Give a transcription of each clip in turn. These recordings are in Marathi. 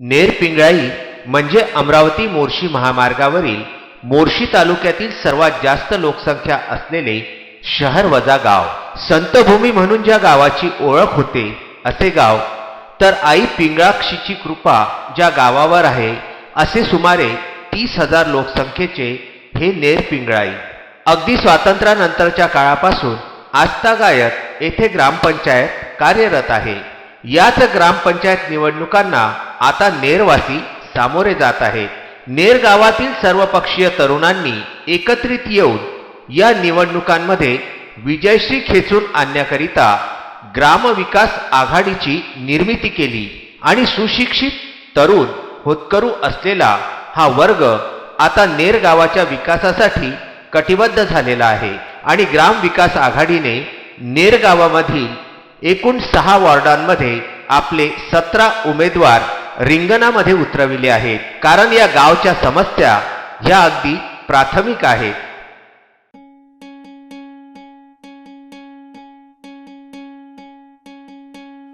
नेरपिंगळाई म्हणजे अमरावती मोर्शी महामार्गावरील मोर्शी तालुक्यातील सर्वात जास्त लोकसंख्या असलेले शहर वजा गाव. संतभूमी म्हणून ज्या गावाची ओळख होते असे गाव, तर आई पिंगळाक्षीची कृपा ज्या गावावर आहे असे सुमारे 30,000 लोकसंख्येचे हे नेरपिंगळाई. अगदी स्वातंत्र्यानंतरच्या काळापासून आजतागायत येथे ग्रामपंचायत कार्यरत आहे. याच ग्रामपंचायत निवडणुकांना आता नेरवासी सामोरे जात आहेत. नेर गावातील सर्वपक्षीय तरुणांनी एकत्रित येऊन या निवडणुकांमध्ये विजयश्री खेचून आणण्याकरिता ग्रामविकास आघाडीची निर्मिती केली आणि सुशिक्षित तरुण होतकरू असलेला हा वर्ग आता नेर गावाच्या विकासासाठी कटिबद्ध झालेला आहे. आणि ग्रामविकास आघाडीने नेर गावामधील एकूण 6 वॉर्डांमध्ये आपले 17 उमेदवार रिंगणामध्ये उतरविले आहेत. कारण या गावच्या समस्या ह्या अगदी प्राथमिक आहेत.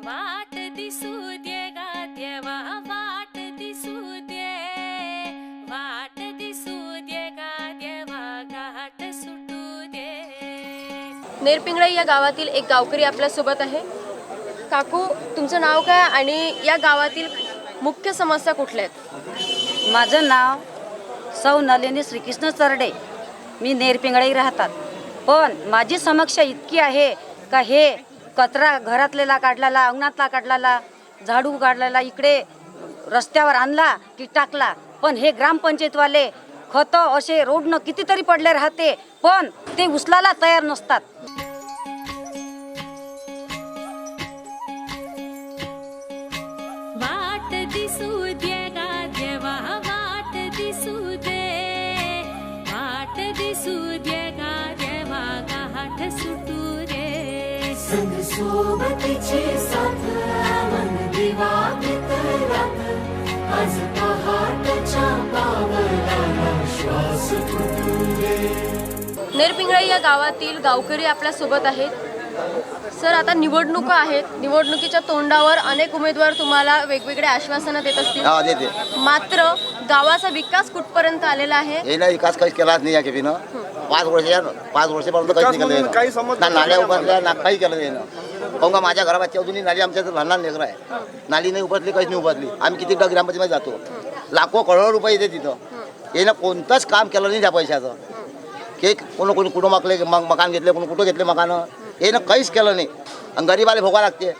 वाट दिसू दे गा देवा, वाट दिसू दे, वाट दिसू दे गा देवा, घाट सुटू दे. नेरपिंगळाई या गावातील एक गावकरी आपल्यासोबत आहे. काकू, तुमचं नाव काय आणि या गावातील मुख्य समस्या कुठल्या आहेत? माझं नाव सौ नलिनी श्रीकृष्ण चरडे. मी नेरपिंगळाई राहतात. पण माझी समस्या इतकी आहे का हे कचरा घरातलेला काढलेला, अंगणातला काढलेला, झाडू काढलेला इकडे रस्त्यावर आणला की टाकला. पण हे ग्रामपंचायतवाले खतं असे रोडनं कितीतरी पडले राहते, पण ते उचलायला तयार नसतात. वाट दिसू दे गा देवा, वाट दिसू दे, वाट दिसू दे गा देवा, घाट सुटू दे. संग सोबतीची साथ, मन दिवा रात, आज पहाटच्या पावलाला श्वास फुटू दे. नेरपिंगळाई या गावातील गावकरी आपल्यासोबत आहेत. सर, आता निवडणुका आहेत. निवडणुकीच्या तोंडावर अनेक उमेदवार तुम्हाला वेगवेगळे आश्वासनं देत असतील. देते. मात्र गावाचा विकास कुठपर्यंत आलेला आहे? हे ना विकास काहीच केलाच नाही या केपीनं. 5 वर्षापर्यंत काहीच नाही केलं. ना नाल्या उभारल्या ना काही केलं नाही. काहून का माझ्या घराबाच्या अजूनही नाली आमच्या लहान लहान लेकरं आहे. नाली नाही उभारली, काहीच नाही उभारली. आम्ही किती ग्रामपंचायत जातो, लाखो करोडो रुपये येते तिथं. हे ना कोणतंच काम केलं नाही त्या पैशाचं. की कोणी कुठं मागले मकान घेतले, कोणी कुठं घेतले मकानं. हे ना काहीच केलं नाही. आणि गरीबाला भोगा लागते,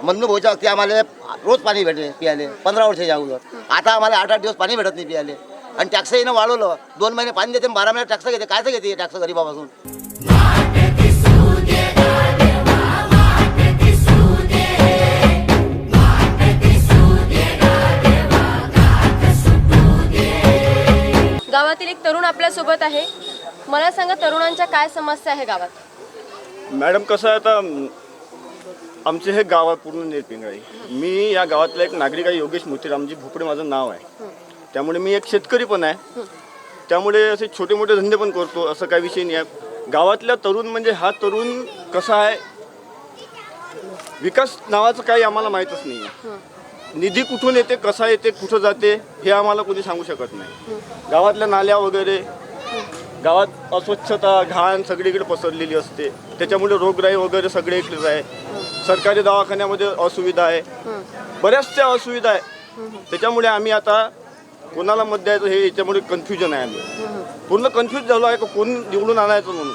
म्हणून भोजा लागते. आम्हाला रोज पाणी भेटले पियाले 15 वर्षाच्या अगोदर. आता आम्हाला 8-8 दिवस पाणी भेटत नाही पियाले. आणि टॅक्स येणं वाढवलं. 2 महिने पाणी देते, 12 महिने टॅक्स घेते. कायचं घेते टॅक्स गरीबापासून? गावातील एक तरुण आपल्यासोबत आहे. मला सांगा, तरुणांच्या काय समस्या आहे गावात? मॅडम, कसं आहे, आता आमचे हे गाव आहे पूर्ण नेरपिंगळाई. मी या गावातला एक नागरिक आहे. योगेश मोतीरामजी भोपडे माझं नाव आहे. त्यामुळे मी एक शेतकरी पण आहे. त्यामुळे असे छोटे मोठे धंदे पण करतो, असं काही विषय नाही आहे. गावातल्या तरुण म्हणजे हा तरुण कसा आहे, विकास नावाचं काही आम्हाला माहीतच नाही आहे. निधी कुठून येते, कसा येते, कुठं जाते हे आम्हाला कोणी सांगू शकत नाही. गावातल्या नाल्या वगैरे, गावात अस्वच्छता घाण सगळीकडे पसरलेली असते. त्याच्यामुळे रोगराई वगैरे सगळे इकडेच आहे. सरकारी दवाखान्यामध्ये असुविधा आहे, बऱ्याचशा असुविधा आहे. त्याच्यामुळे आम्ही आता कोणाला मत द्यायचं हे याच्यामुळे कन्फ्युजन आहे. आम्ही पूर्ण कन्फ्यूज झालो आहे का कोण निवडून आणायचं म्हणून.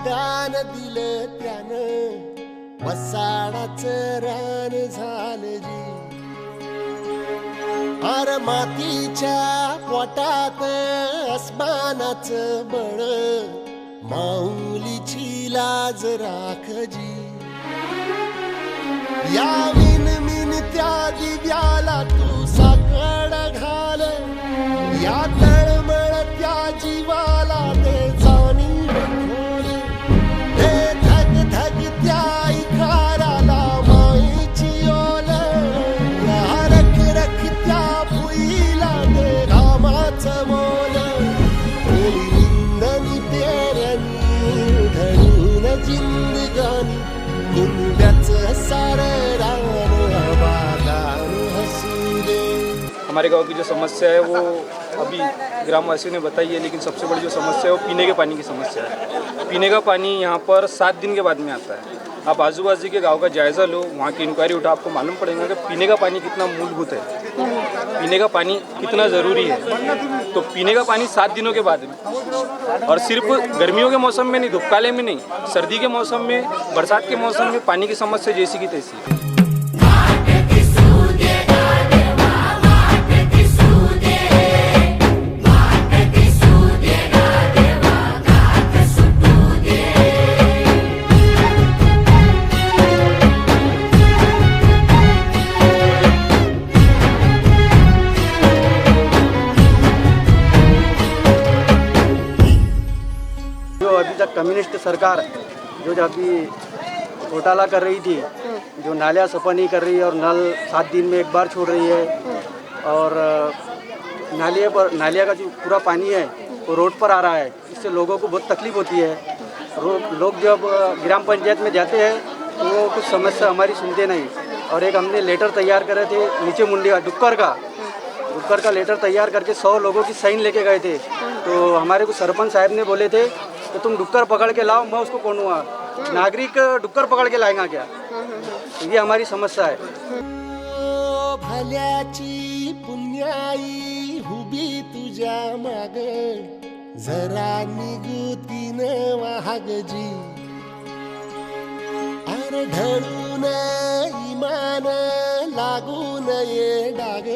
दान दिलं त्यानं, वसाडाचं रान झालं जी. अर मातीच्या पोटात अस्मानाचं बळ, माऊलीची लाज राखजी. या विन त्या दिव्याला तू साकड घाल, या तळमळ त्या जीवाला ते जाणी खोल. हे धग धग त्या इखाराला माईची ओल, या रख रख त्या भुईला हमारे गांव की जो समस्या है वो अभी ग्रामवासियों ने बताई है, लेकिन सबसे बड़ी जो समस्या है वो पीने के पानी की समस्या है। पीने का पानी यहाँ पर 7 दिन के बाद में आता है। आप आजू बाजू के गांव का जायज़ा लो, वहाँ की इंक्वायरी उठा, आपको मालूम पड़ेगा कि पीने का पानी कितना मूलभूत है, पीने का पानी कितना ज़रूरी है। तो पीने का पानी 7 दिनों के बाद में, और सिर्फ गर्मियों के मौसम में नहीं, धूपकाले में नहीं, सर्दी के मौसम में, बरसात के मौसम में पानी की समस्या जैसी की तैसी है। जो अभी तक कम्युनिस्ट सरकार जो अभी घोटाला कर रही थी, जो नालियाँ सफा नहीं कर रही है और नल 7 दिन में एक बार छोड़ रही है, और नालिया का जो पूरा पानी है वो रोड पर आ रहा है, इससे लोगों को बहुत तकलीफ होती है। लोग जब ग्राम पंचायत में जाते हैं तो वो कुछ समस्या हमारी सुनते नहीं। और एक हमने लेटर तैयार करे थे नीचे मुंडी का डुक्कर का लेटर तैयार करके 100 लोगों की साइन लेके गए थे। तो हमारे को सरपंच साहब ने बोले थे कि तुम डुक्कर पकड़ के लाओ, मैं उसको कोणूंगा। नागरिक डुक्कर पकड़ के लाएगा क्या? तो ये हमारी समस्या है। भल्याची पुण्याई हुबी तुझ्या माग जरा निगुतीन वाहगजी अरे ढळून इमान लागून ये डाग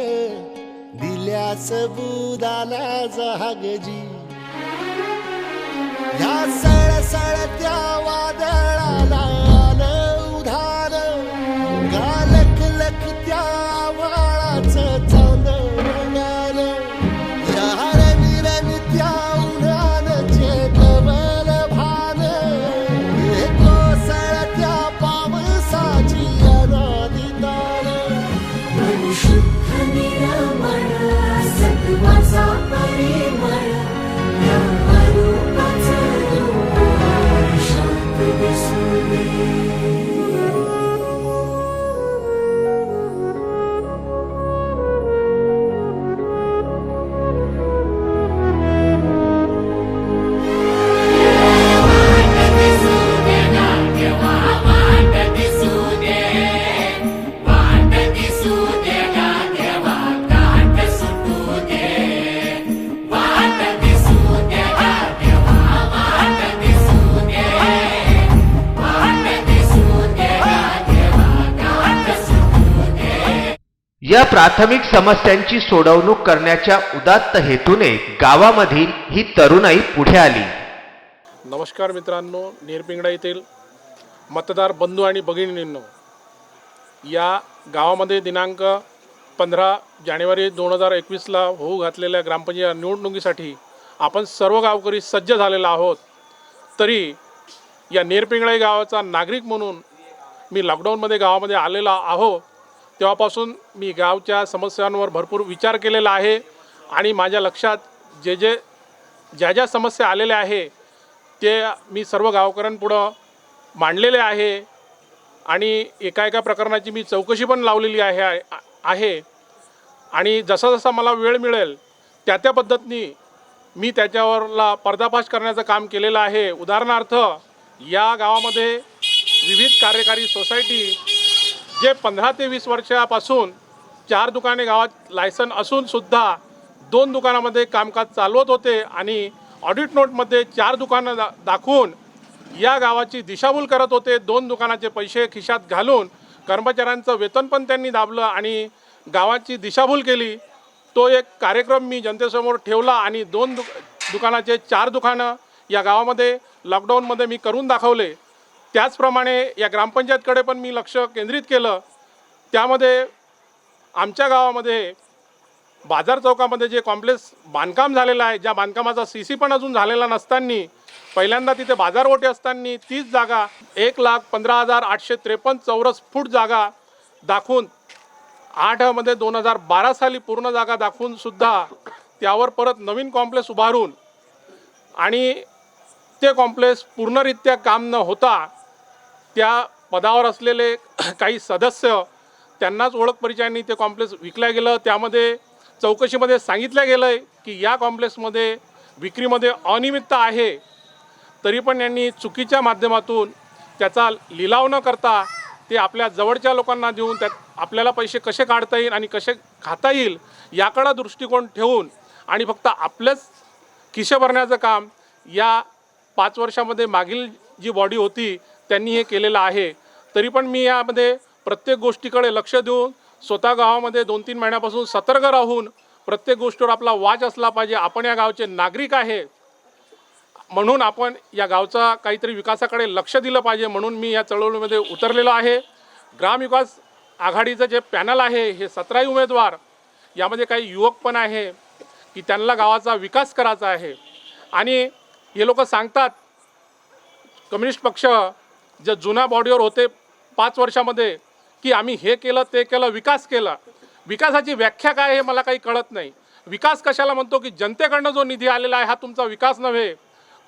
दिल्या सबुदाला जहागजी या सळसळत्या वादळाला उधार गालख लखत्या वाळाचं चांदण या रंगरंगत्या उन्हानचे कवल भान कोसळत्या पावसाची अनादितान शुद्ध निरमळ सत्वाचा परिमळ या रूपाचं रूप शांत दिसू दे. या प्राथमिक समस्यांची सोडवणूक करण्याच्या उदात्त हेतूने गावामधील ही तरुणाई पुढे आली. नमस्कार मित्रांनो, नेरपिंगळा येथील मतदार बंधू आणि भगिनींनो, या गावामध्ये दिनांक 15 जानेवारी 2021ला होऊ घातलेल्या ग्रामपंचायत निवडणुकीसाठी आपण सर्व गावकरी सज्ज झालेला आहोत. तरी या नेरपिंगळा गावाचा नागरिक म्हणून मी लॉकडाऊनमध्ये गावामध्ये आलेला आहो. तेव्हापासून मी गावच्या समस्यांवर भरपूर विचार केलेला आहे आणि माझ्या लक्षात ज्या समस्या आलेल्या आहे ते मी सर्व गावकऱ्यांपुढं मांडलेले आहे आणि एका प्रकरणाची मी चौकशी पण लावलेली आहे आणि जसा मला वेळ मिळेल त्या पद्धतीने मी त्याच्यावरला पर्दाफाश करण्याचं काम केलेलं आहे. उदाहरणार्थ, या गावामध्ये विविध कार्यकारी सोसायटी जे 15 ते 20 वर्षापासून 4 दुकाने गावात लायसन असूनसुद्धा 2 दुकानामध्ये कामकाज चालवत होते आणि ऑडिट नोटमध्ये 4 दुकानं दाखवून या गावाची दिशाभूल करत होते. 2 दुकानाचे पैसे खिशात घालून कर्मचाऱ्यांचं वेतन पण त्यांनी दाबलं आणि गावाची दिशाभूल केली. तो एक कार्यक्रम मी जनतेसमोर ठेवला आणि 2 दुकानाचे 4 दुकानं या गावामध्ये लॉकडाऊनमध्ये मी करून दाखवले. त्याचप्रमाणे या ग्रामपंचायतकडे पण मी लक्ष केंद्रित केलं. त्यामध्ये आमच्या गावामध्ये बाजार चौकामध्ये जे कॉम्प्लेक्स बांधकाम झालेलं आहे, ज्या बांधकामाचा CC पण अजून झालेला नसताना, पहिल्यांदा तिथे बाजारवोटे असताना 30 जागा 1,15,853 चौरस फूट जागा दाखवून 8 मध्ये 2012 साली पूर्ण जागा दाखवून सुद्धा त्यावर परत नवीन कॉम्प्लेक्स उभारून आणि ते कॉम्प्लेक्स पूर्णरित्या काम न होता त्या पदावर असलेले काही सदस्य त्यांनाच ओळख परिचयाने ते कॉम्प्लेक्स विकल्या गेलं. त्यामध्ये चौकशीमध्ये सांगितलं गेलं आहे की या कॉम्प्लेक्समध्ये विक्रीमध्ये अनियमितता आहे, तरी पण यांनी चुकीच्या माध्यमातून त्याचा लिलाव न करता ते आपल्या जवळच्या लोकांना देऊन त्यात आपल्याला पैसे कसे काढता येईल आणि कसे खाता येईल याकडे दृष्टिकोन ठेवून आणि फक्त आपलंच खिशे भरण्याचं काम या 5 वर्षामध्ये मागील जी बॉडी होती त्यांनी हे केलेलं आहे. तरी पण मी यामध्ये प्रत्येक गोष्टीकडे लक्ष देऊन स्वतः गावामध्ये 2-3 महिन्यापासून सतर्क राहून प्रत्येक गोष्टीवर आपला वाच असला पाहिजे. आपण या गावचे नागरिक आहे म्हणून आपण या गावचा काहीतरी विकासाकडे लक्ष दिलं पाहिजे, म्हणून मी या चळवळीमध्ये उतरलेलो आहे. ग्रामविकास आघाडीचं जे पॅनल आहे हे 17 उमेदवार, यामध्ये काही युवक पण आहे की त्यांना गावाचा विकास करायचा आहे. आणि हे लोक सांगतात कम्युनिस्ट पक्ष जे जुन्या बॉडीवर होते 5 वर्षामध्ये की आम्ही हे केलं ते केलं विकास केला. विकासाची व्याख्या काय हे मला काही कळत नाही. विकास कशाला म्हणतो की जनतेकडनं जो निधी आलेला आहे हा तुमचा विकास नव्हे.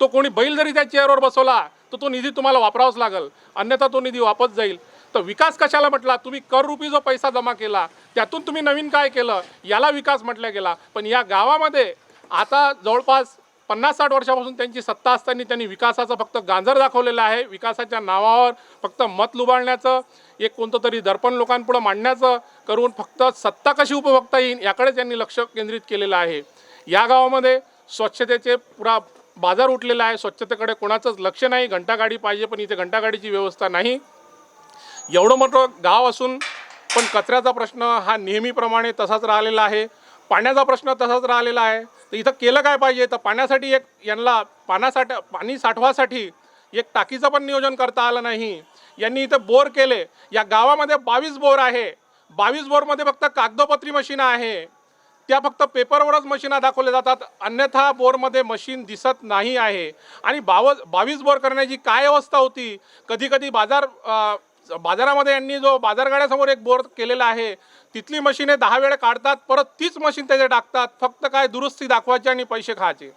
तो कोणी बैल जरी त्या चेअरवर बसवला तर तो निधी तुम्हाला वापरावाच लागेल, अन्यथा तो निधी वापस जाईल. तर विकास कशाला म्हटला? तुम्ही कर रूपी जो पैसा जमा केला त्यातून तुम्ही नवीन काय केलं याला विकास म्हटला गेला. पण या गावामध्ये आता जवळपास 50-60 वर्षापासून त्यांची सत्ता असताना त्यांनी विकासाचं फक्त गांजर दाखवलेलं आहे. विकासाच्या नावावर फक्त मत लुबाडण्याचं, एक कोणतं तरी दर्पण लोकांपुढं मांडण्याचं करून फक्त सत्ता कशी उपभोगता येईल याकडे त्यांनी लक्ष केंद्रित केलेलं आहे. या गावामध्ये स्वच्छतेचे पुरा बाजार उठलेला आहे. स्वच्छतेकडे कोणाचंच लक्ष नाही. घंटागाडी पाहिजे पण इथे घंटागाडीची व्यवस्था नाही. एवढं मोठं गाव असून पण कचऱ्याचा प्रश्न हा नेहमीप्रमाणे तसाच राहिलेला आहे. पाण्याचा प्रश्न तसाच राहिलेला आहे. तर इथं केलं काय पाहिजे? तर पाण्यासाठी एक यांना पाणी साठवासाठी एक टाकीचं पण नियोजन करता आलं नाही. यांनी इथं बोर केले. या गावामध्ये 22 बोर आहे. 22 बोरमध्ये फक्त कागदोपत्री मशीन आहे. त्या फक्त पेपरवरच मशीना दाखवल्या जातात, अन्यथा बोरमध्ये मशीन दिसत नाही आहे. आणि 22 बोर करण्याची काय अवस्था होती. कधी कधी बाजारामध्ये यांनी जो बाजारगाड्यासमोर एक बोर केलेला आहे तिथली मशीने 10 वेळा काढतात, परत तीच मशीन त्याचे टाकतात, फक्त काय दुरुस्ती दाखवायची आणि पैसे खायचे.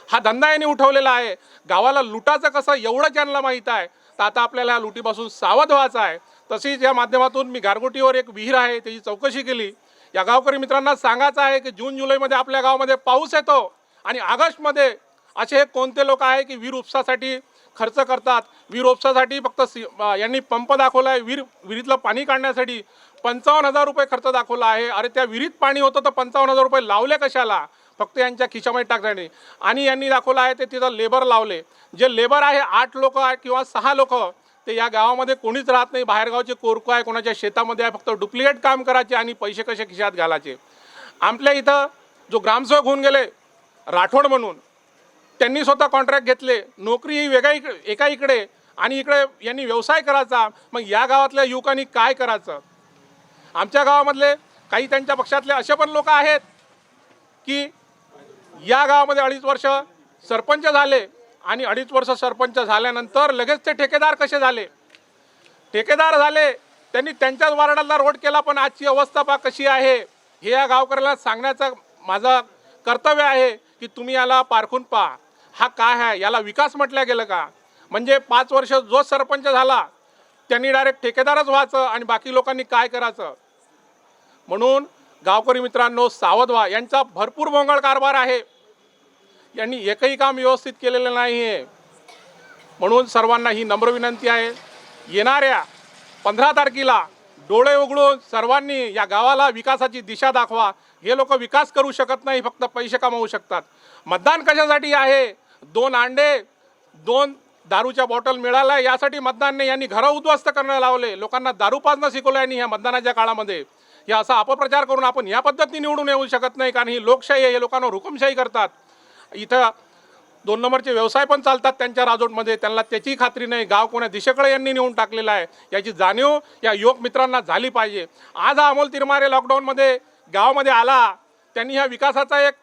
हा धंदा यांनी उठवलेला आहे. गावाला लुटाचं कसं एवढं त्यांना माहीत आहे. तर आता आपल्याला ह्या लुटीपासून सावध व्हायचं आहे. तसेच या माध्यमातून मी गारगोटीवर एक विहीर आहे त्याची चौकशी केली. या गावकरी मित्रांना सांगायचं आहे की जून जुलैमध्ये आपल्या गावामध्ये पाऊस येतो आणि ऑगस्टमध्ये असे कोणते लोक आहे की विहीर उपसासाठी खर्च करतात. विहीर उपसासाठी फक्त यांनी पंप दाखवला आहे. विहिरीतलं पाणी काढण्यासाठी 55,000 रुपये खर्च दाखवला आहे. अरे त्या विहिरीत पाणी होतं तर 55,000 रुपये लावले कशाला? फक्त यांच्या खिशामध्ये टाकण्याने. आणि यांनी दाखवलं आहे ते तिथं लेबर लावले. जे लेबर आहे 8 लोक किंवा 6 लोक, ते या गावामध्ये कोणीच राहत नाही. बाहेरगावचे कोरकू आहे, कोणाच्या शेतामध्ये आहे, फक्त डुप्लिकेट काम करायचे आणि पैसे कसे खिशात घालायचे. आपल्या इथं जो ग्रामसेवक होऊन गेले राठोड म्हणून, त्यांनी स्वतः कॉन्ट्रॅक्ट घेतले. नोकरी ही वेगळ्या एका इकडे आणि इकडे यांनी व्यवसाय करायचा. मग या गावातल्या युवकांनी काय करायचं? आमच्या गावामधले काही त्यांच्या पक्षातले असे पण लोक आहेत की या गावामध्ये 2.5 वर्ष सरपंच झाले आणि 2.5 वर्ष सरपंच झाल्यानंतर लगेच ते ठेकेदार कसे झाले? ठेकेदार झाले, त्यांनी त्यांच्याच वार्डाला रोड केला, पण आजची अवस्था पहा कशी आहे. हे या गावकऱ्याला सांगण्याचं माझं कर्तव्य आहे की तुम्ही याला पारखून पहा. हा काय आहे? याला विकास म्हटलं गेलं का? म्हणजे 5 वर्ष जो सरपंच झाला त्यांनी डायरेक्ट ठेकेदारच व्हायचं आणि बाकी लोकांनी काय करायचं? म्हणून गावकरी मित्रांनो सावध व्हा. यांचा भरपूर भोंगळ कारभार आहे. यांनी एकही काम व्यवस्थित केलेलं नाही आहे. म्हणून सर्वांना ही नम्र विनंती आहे, येणाऱ्या 15 तारखेला डोळे उघडून सर्वांनी या गावाला विकासाची दिशा दाखवा. हे लोक विकास करू शकत नाही, फक्त पैसे कमावू शकतात. मतदान कशासाठी आहे? 2 अंडे 2 दारूच्या बॉटल मिळाल्या यासाठी मतदान नाही. यांनी घरं उद्ध्वस्त करायला लावले, लोकांना दारू पाजणं शिकवलं यांनी ह्या मतदानाच्या काळामध्ये. हे असा अपप्रचार करून आपण या पद्धतीने निवडून येऊ शकत नाही, कारण ही लोकशाही आहे. हे लोकांवर हुकुमशाही करतात. इथं 2 नंबरचे व्यवसाय पण चालतात त्यांच्या राजवटमध्ये. त्यांना त्याची खात्री नाही. गाव कोण्या दिशेकडे यांनी नेऊन टाकलेला आहे याची जाणीव या युवक मित्रांना झाली पाहिजे. आज हा अमोल तिरमारे लॉकडाऊनमध्ये गावामध्ये आला, त्यांनी ह्या विकासाचा एक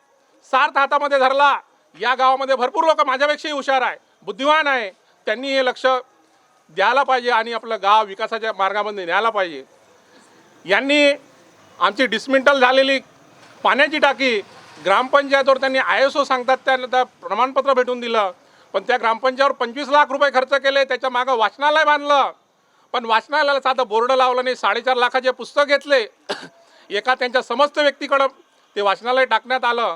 सार्थ हातामध्ये धरला. या गावामध्ये भरपूर लोक माझ्यापेक्षाही हुशार आहे, बुद्धिमान आहे. त्यांनी हे लक्ष द्यायला पाहिजे आणि आपलं गाव विकासाच्या मार्गामध्ये न्यायला पाहिजे. यांनी आमची डिसमेंटल झालेली पाण्याची टाकी ग्रामपंचायतवर त्यांनी ISO सांगतात त्या प्रमाणपत्र भेटून दिलं, पण त्या ग्रामपंचायतवर 25 लाख रुपये खर्च केले. त्याच्या मागं वाचनालय बांधलं, पण वाचनालयाला साधं बोर्ड लावलं नाही. 4.5 लाखाचे पुस्तक घेतले. एका त्यांच्या समस्त व्यक्तीकडं ते वाचनालय टाकण्यात आलं,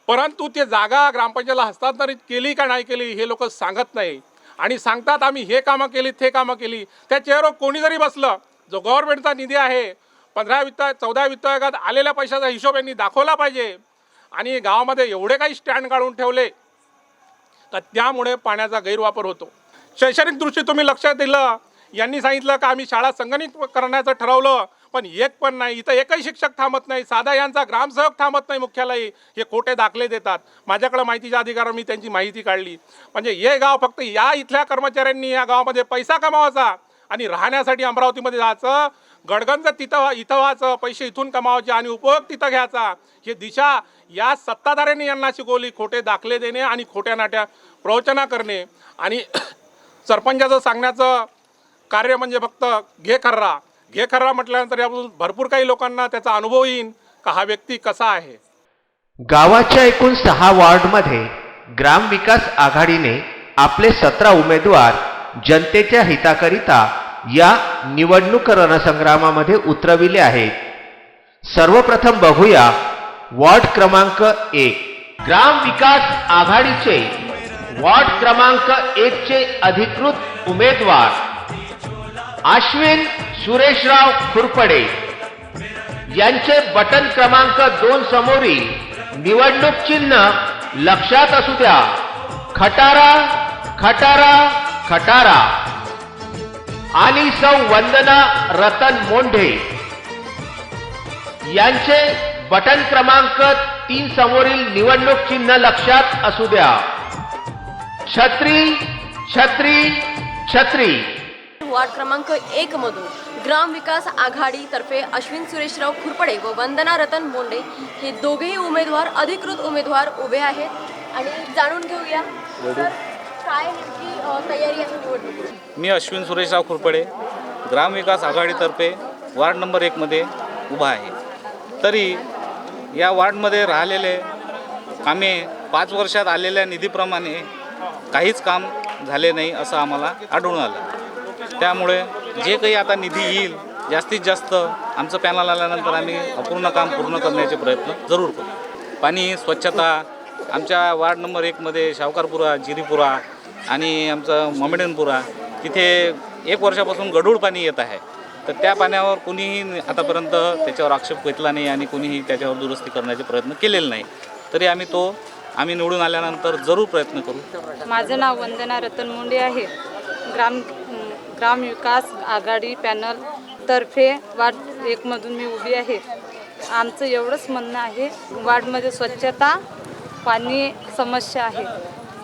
परंतु ते जागा ग्रामपंचायतीला हस्तांतरित केली का नाही केली हे लोक सांगत नाही आणि सांगतात आम्ही हे कामं केली ते कामं केली. त्या चेअरवर कोणी जरी बसलं, जो गव्हर्नमेंटचा निधी आहे 14 वित्त आयोगात आलेल्या पैशाचा हिशोब यांनी दाखवला पाहिजे. आणि गावामध्ये एवढे काही स्टँड काढून ठेवले तर त्यामुळे पाण्याचा गैरवापर होतो. शैक्षणिक दृष्टी तुम्ही लक्षात दिलं, यांनी सांगितलं का आम्ही शाळा संगणित करण्याचं ठरवलं, पण एक पण नाही. इथं एकही शिक्षक थांबत नाही, साधा यांचा ग्रामसेवक थांबत नाही मुख्यालयी. हे खोटे दाखले देतात. माझ्याकडे माहितीच्या अधिकारावर मी त्यांची माहिती काढली. म्हणजे हे गाव फक्त या इथल्या कर्मचाऱ्यांनी या गावामध्ये पैसा कमावायचा आणि राहण्यासाठी अमरावतीमध्ये जायचं, गडगंज तिथं इथं व्हायचं, पैसे इथून कमावायचे आणि उपयोग तिथं घ्यायचा. हे दिशा या सत्ताधाऱ्यांनी यांना शिकवली. खोटे दाखले देणे आणि खोट्या नाट्या प्रवचना करणे. आणि सरपंचाचं सांगण्याचं कार्य म्हणजे फक्त घे खर्रा म्हटल्यानंतर याबद्दल भरपूर काही लोकांना त्याचा अनुभव येईल का हा व्यक्ती कसा आहे. गावाच्या एकूण 6 वॉर्डमध्ये ग्रामविकास आघाडीने आपले 17 उमेदवार जनतेच्या हिताकरिता या निवडणूक रणसंग्रामामध्ये उतरविले आहेत. सर्वप्रथम बघूया वॉर्ड क्रमांक 1. ग्रामविकास आघाडीचे वॉर्ड क्रमांक 1 चे अधिकृत उमेदवार अश्विन सुरेशराव खुरपडे यांचे बटन क्रमांक 2 समोरील निवडणूक चिन्ह लक्षात असू द्या. खटारा खटारा खटारा. आणि सौ वंदना रतन मोंढे यांचे बटन क्रमांक 3 समोरील निवडणूक चिन्ह लक्षात असू द्या. छत्री छत्री छत्री. वार्ड क्रमांक 1 मधून ग्रामविकास आघाडीतर्फे अश्विन सुरेशराव खुरपडे व वंदना रतन मोंडे हे दोघेही उमेदवार अधिकृत उमेदवार उभे आहेत. आणि जाणून घेऊया सर काय नेमकी तयारी आहे निवडणुकीची. मी अश्विन सुरेशराव खुरपडे ग्रामविकास आघाडीतर्फे वार्ड नंबर 1 मध्ये उभा आहे. तरी या वार्डमध्ये राहिलेले कामे 5 वर्षात आलेल्या निधीप्रमाणे काहीच काम झाले नाही असं आम्हाला आढळून आलं. त्यामुळे जे काही आता निधी येईल जास्तीत जास्त आमचं पॅनल आल्यानंतर आम्ही अपूर्ण काम पूर्ण करण्याचे प्रयत्न जरूर करू. पाणी स्वच्छता आमच्या वार्ड नंबर 1 मध्ये शावकारपुरा, जिरीपुरा आणि आमचं मोमेडनपुरा तिथे 1 वर्षापासून गढूळ पाणी येत आहे. तर त्या पाण्यावर कुणीही आतापर्यंत त्याच्यावर आक्षेप घेतला नाही आणि कुणीही त्याच्यावर दुरुस्ती करण्याचे प्रयत्न केलेले नाही. तरी आम्ही निवडून आल्यानंतर जरूर प्रयत्न करू. माझं नाव वंदना रतन मुंडे आहे. ग्रामविकास आघाडी पॅनल तर्फे वार्ड 1 मधून मी उभी आहे. आमचं एवढंच म्हणणं आहे, वार्डमध्ये स्वच्छता पाणी समस्या आहे,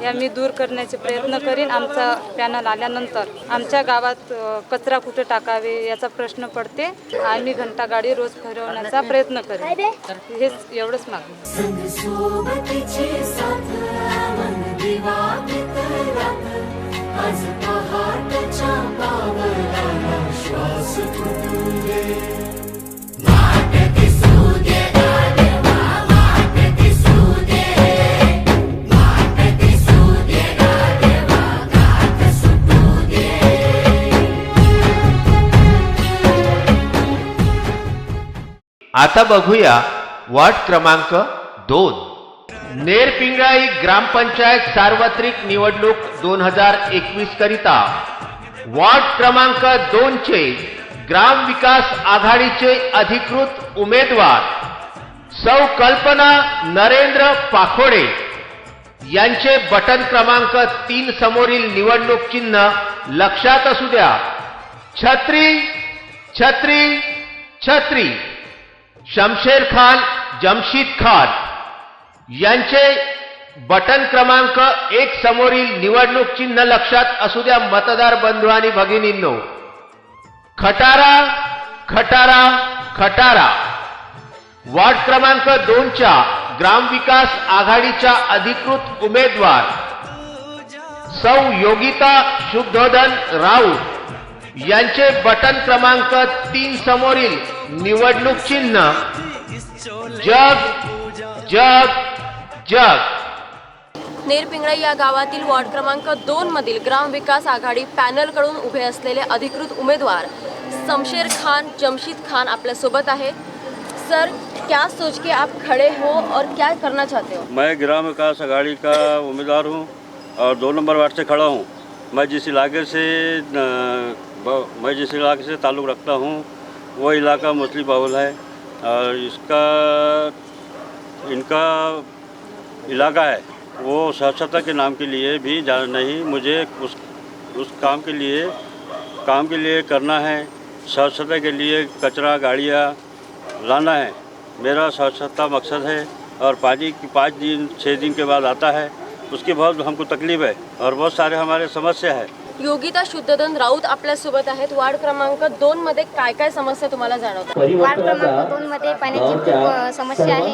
या मी दूर करण्याचे प्रयत्न करीन. आमचा पॅनल आल्यानंतर आमच्या गावात कचरा कुठे टाकावे याचा प्रश्न पडते. आम्ही घंटागाडी रोज फिरवण्याचा प्रयत्न करेन. हेच एवढंच मागणं. संग सोबतीची साथ मन दिवाळीत रात. आज पहाटच्या पावलाला श्वास फुटू दे. वाट दिसू दे गाढवा, वाट दिसू दे. वाट दिसू दे गाढवा, गाठ सुटू दे. आता बघूया वॉर्ड क्रमांक 2. नेरपिंगळाई ग्रामपंचायत सार्वत्रिक निवडणूक 2021 करिता वॉर्ड क्रमांक 2 चे ग्रामविकास आघाडीचे अधिकृत उमेदवार सौ कल्पना नरेंद्र पाखोडे यांचे बटन क्रमांक 3 समोरील निवडणूक चिन्ह लक्षात असू द्या. छत्री छत्री छत्री. शमशेर खान जमशीद खान यांचे बटन क्रमांक 1 समोरील निवडणूक चिन्ह लक्षात असू द्या. मतदार बंधू आणि भगिनींनो, खटारा खटारा खटारा. वार्ड क्रमांक 2 च्या ग्रामविकास आघाडीच्या अधिकृत उमेदवार सौ योगिता शुद्धोधन राऊत यांचे बटन क्रमांक 3 समोरील निवडणूक चिन्ह जग जग जग. नेरपिंगळाई या गावातील वॉर्ड क्रमांक 2 मधील ग्रामविकास आघाडी पॅनलकडून उभे असलेले अधिकृत उमेदवार शमशेर खान जमशीद खान आपल्यासोबत आहेत. सर क्या सोच के आप खड़े हो और क्या करना चाहते हो? मैं ग्राम विकास आघाड़ी का उम्मीदवार हूँ और 2 नंबर वार्ड से खड़ा हूँ। मैं जिस इलाके से ताल्लुक़ रखता हूँ वो इलाका मुस्लिम बहुल है और इनका इलाका है वो स्वच्छता के नाम के लिए भी नहीं, मुझे उस काम के लिए करना है। स्वच्छता के लिए कचरा गाड़ियाँ लाना है, मेरा स्वच्छता मकसद है। और पानी 5-6 दिन के बाद आता है, उसकी बहुत हमको तकलीफ है और बहुत सारे हमारे समस्या है। योगिता शुद्धधन राऊत आपल्यासोबत आहेत। वार्ड क्रमांक 2 मध्ये काय काय समस्या तुम्हाला जाणवतात? वार्ड क्रमांक 2 मध्ये पाण्याची खूप समस्या आहे,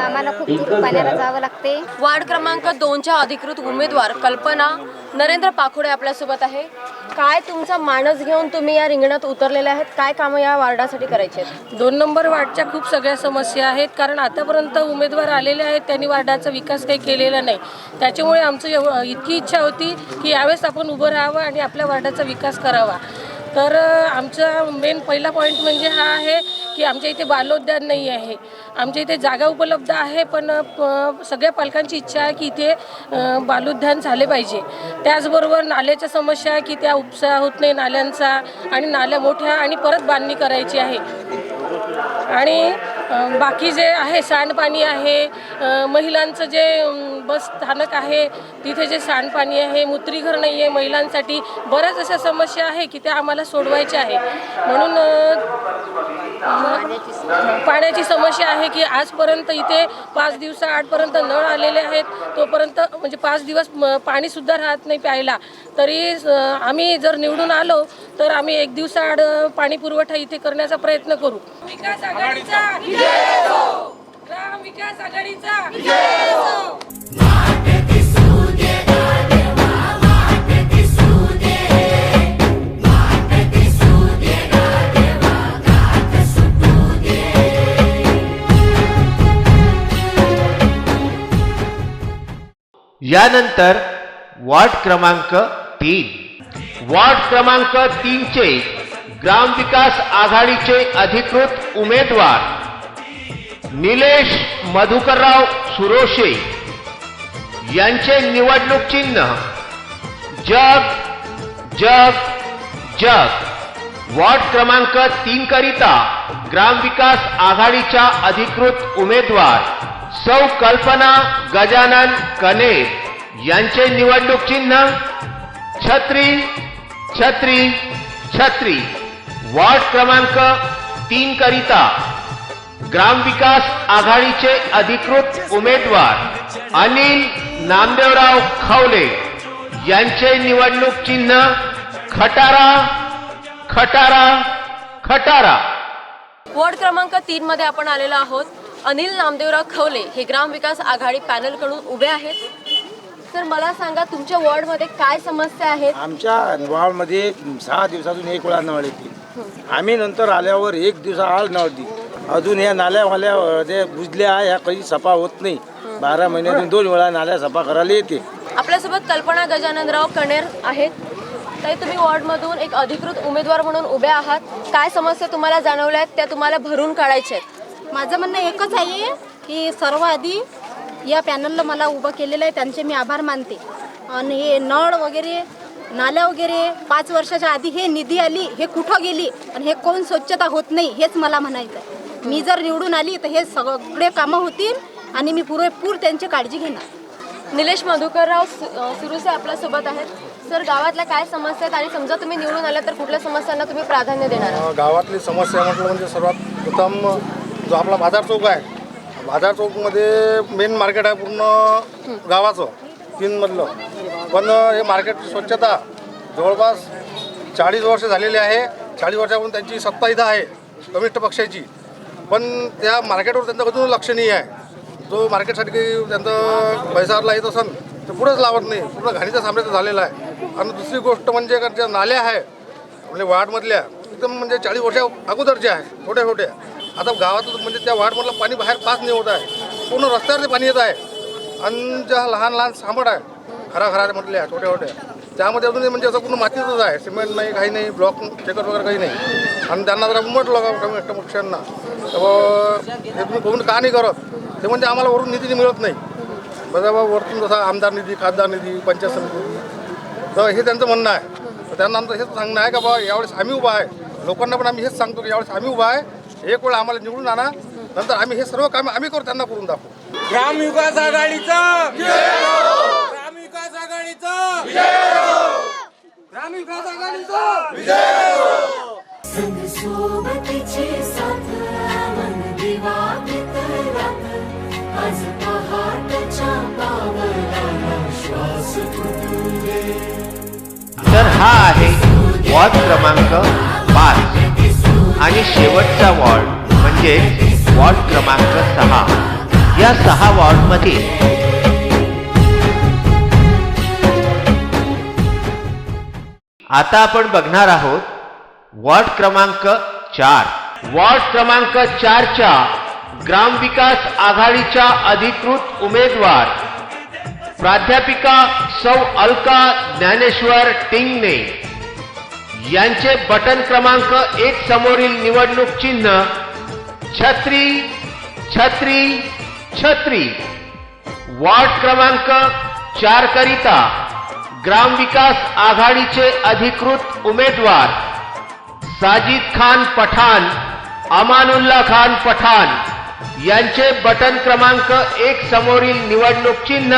आम्हाला खूप दूर पाण्याला जावं लागते। वार्ड क्रमांक 2च्या अधिकृत उमेदवार कल्पना नरेंद्र पाखोडे आपल्यासोबत आहे। काय तुमचा मानस घेऊन तुम्ही या रिंगणात उतरलेले आहेत? काय कामं या वार्डासाठी करायचे आहेत? 2 नंबर वार्डच्या खूप सगळ्या समस्या आहेत, कारण आतापर्यंत उमेदवार आलेले आहेत त्यांनी वार्डाचा विकास काही केलेला नाही। त्याच्यामुळे आमचं इतकी इच्छा होती की यावेळेस आपण उभं राहावं आणि आपल्या वार्डाचा विकास करावा। तर आमचा मेन पहिला पॉईंट म्हणजे हा आहे की आमच्या इथे बालोद्यान नाही आहे। आमच्या इथे जागा उपलब्ध आहे, पण सगळ्या पालकांची इच्छा आहे की इथे बालोद्यान झाले पाहिजे। त्याचबरोबर नाल्याच्या समस्या आहे की त्या उपसा होत नाही नाल्यांचा, आणि नाल्या मोठ्या आणि परत बांधणी करायची आहे। आणि बाकी जे आहे सांडपाणी आहे, महिलांचं जे बस स्थानक आहे तिथे जे सांडपाणी आहे, मूत्रीघर नाही आहे महिलांसाठी, बऱ्याच अशा समस्या आहे की त्या आम्हाला सोडवायच्या आहे। म्हणून पाण्याची समस्या आहे की आजपर्यंत इथे 5 दिवसाआडपर्यंत नळ आलेले आहेत, तोपर्यंत म्हणजे 5 दिवस पाणीसुद्धा राहत नाही प्यायला। तरी आम्ही जर निवडून आलो तर आम्ही 1 दिवसाआड पाणी पुरवठा इथे करण्याचा प्रयत्न करू। विकास आघाडीचा विजय हो, ग्राम विकास आघाडीचा विजय हो। यानंतर वार्ड क्रमांक 3 चे ग्रामविकास आघाडीचे अधिकृत उमेदवार निलेश मधुकरराव सुरोशे यांचे निवडणूक चिन्ह जग जग जग। वार्ड क्रमांक 3 करिता ग्रामविकास आघाडीच्या अधिकृत उमेदवार सौ कल्पना गजानन कनेर यांचे निवडणूक चिन्ह छत्री छत्री छत्री। वार्ड क्रमांक 3 करिता ग्रामविकास आघाडीचे अधिकृत उमेदवार अनिल नामदेवराव खवले यांचे निवडणूक चिन्ह खटारा खटारा खटारा। वार्ड क्रमांक 3 मध्ये आपण आलेलो आहोत। अनिल नामदेवराव खवले हे ग्रामविकास आघाडी पॅनलकडून उभे आहेत। तर मला सांगा तुमच्या वॉर्डमध्ये काय समस्या आहेत? आमच्या वॉर्डमध्ये 6 दिवसातून 1 वेळा नळ येते। आम्ही नंतर आल्यावर 1 दिवसाआड नळ दी। अजून या नाल्यावाल्या जे बुजल्या ह्या काही सफा होत नाही। 12 महिन्यातून 2 वेळा नाल्या सफा करायला येते। आपल्यासोबत कल्पना गजाननराव कनेर आहेत। ताई, तुम्ही वॉर्डमधून एक अधिकृत उमेदवार म्हणून उभे आहात। काय समस्या तुम्हाला जाणवल्या आहेत त्या तुम्हाला भरून काढायच्या आहेत? माझं म्हणणं एकच आहे की सर्व आधी या पॅनलला मला उभं केलेलं आहे त्यांचे मी आभार मानते। आणि हे नळ वगैरे नाल्या वगैरे 5 वर्षाच्या आधी हे निधी आली, हे कुठं गेली आणि हे कोण स्वच्छता होत नाही हेच मला म्हणायचं आहे। मी जर निवडून आली तर हे सगळे कामं होतील आणि मी पुरेपूर त्यांची काळजी घेणार। निलेश मधुकरराव सुरोशे आपल्यासोबत आहेत। सर, गावातल्या काय समस्या आहेत आणि समजा तुम्ही निवडून आला तर कुठल्या समस्यांना तुम्ही प्राधान्य देणार? गावातली समस्या म्हटलं म्हणजे सर्वात प्रथम जो आपला बाजार चौक आहे, बाजार चौकमध्ये मेन मार्केट आहे पूर्ण गावाचं 3 मधलं, पण हे मार्केट स्वच्छता जवळपास 40 वर्ष झालेली आहे। 40 वर्षापासून त्यांची सत्ता इथं आहे कम्युनिस्ट पक्षाची, पण त्या मार्केटवर त्यांचं कधीच लक्ष नाही आहे। जो मार्केटसाठी काही त्यांचं पैसा येत असेल तर पुढेच लावत नाही, पूर्ण घाणीचं साम्राज्य झालेलं आहे। आणि दुसरी गोष्ट म्हणजे ज्या नाल्या आहे म्हणजे वार्डमधल्या एकदम म्हणजे 40 वर्षा अगोदरच्या आहे, छोट्या छोट्या। आता गावातलं म्हणजे त्या वार्डमधलं पाणी बाहेर पास नाही होत आहे, पूर्ण रस्त्यावरती पाणी येत आहे। आणि ज्या लहान लहान सांबड आहे खरा म्हटल्या छोट्या छोट्या त्यामध्ये अजूनही म्हणजे असं पूर्ण मातीचंच आहे, सिमेंट नाही, काही नाही, ब्लॉक चेकर वगैरे काही नाही. आणि त्यांना जरा म्हटलं का कमी पक्षांना हे तुम्ही कोण का नाही करत, ते म्हणजे आम्हाला वरून निधी मिळत नाही. बघा बाबा वरतून जसा आमदार निधी, खासदार निधी, पंचायत समिती निधी, तर हे त्यांचं म्हणणं आहे. तर त्यांना आमचं हेच सांगणं आहे का बाबा यावेळेस आम्ही उभा आहे, लोकांना पण आम्ही हेच सांगतो की यावेळेस आम्ही उभा आहे, एक वेळ आम्हाला निवडून आणा, नंतर आम्ही हे सर्व काम आम्ही करू, त्यांना करून दाखवू. ग्रामविकास आघाडीचा, ग्रामविकास आघाडीचा, ग्रामविकास आघाडीचा. संग सोबतीची साथ मन दिवाळीत रात, आज पहाटच्या पावलाला श्वास फुटले. तर हा आहे वॉर्ड क्रमांक 5 आणि शेवटचा वॉर्ड म्हणजे वॉर्ड क्रमांक 6. या 6 वॉर्डमध्ये आता आपण बघणार आहोत वॉर्ड क्रमांक 4. वॉर्ड क्रमांक 4च्या ग्रामविकास आघाडीच्या अधिकृत उमेदवार प्राध्यापिका सौ अलका ज्ञानेश्वर टिंगणे यांचे बटन क्रमांक 1 समोरील निवडणूक चिन्ह छत्री छत्री छत्री. वॉर्ड क्रमांक 4 करिता ग्रामविकास आघाडीचे अधिकृत उमेदवार साजिद खान पठाण, अमानुल्ला खान पठाण यांचे बटन क्रमांक 1 समोरील निवडणूक चिन्ह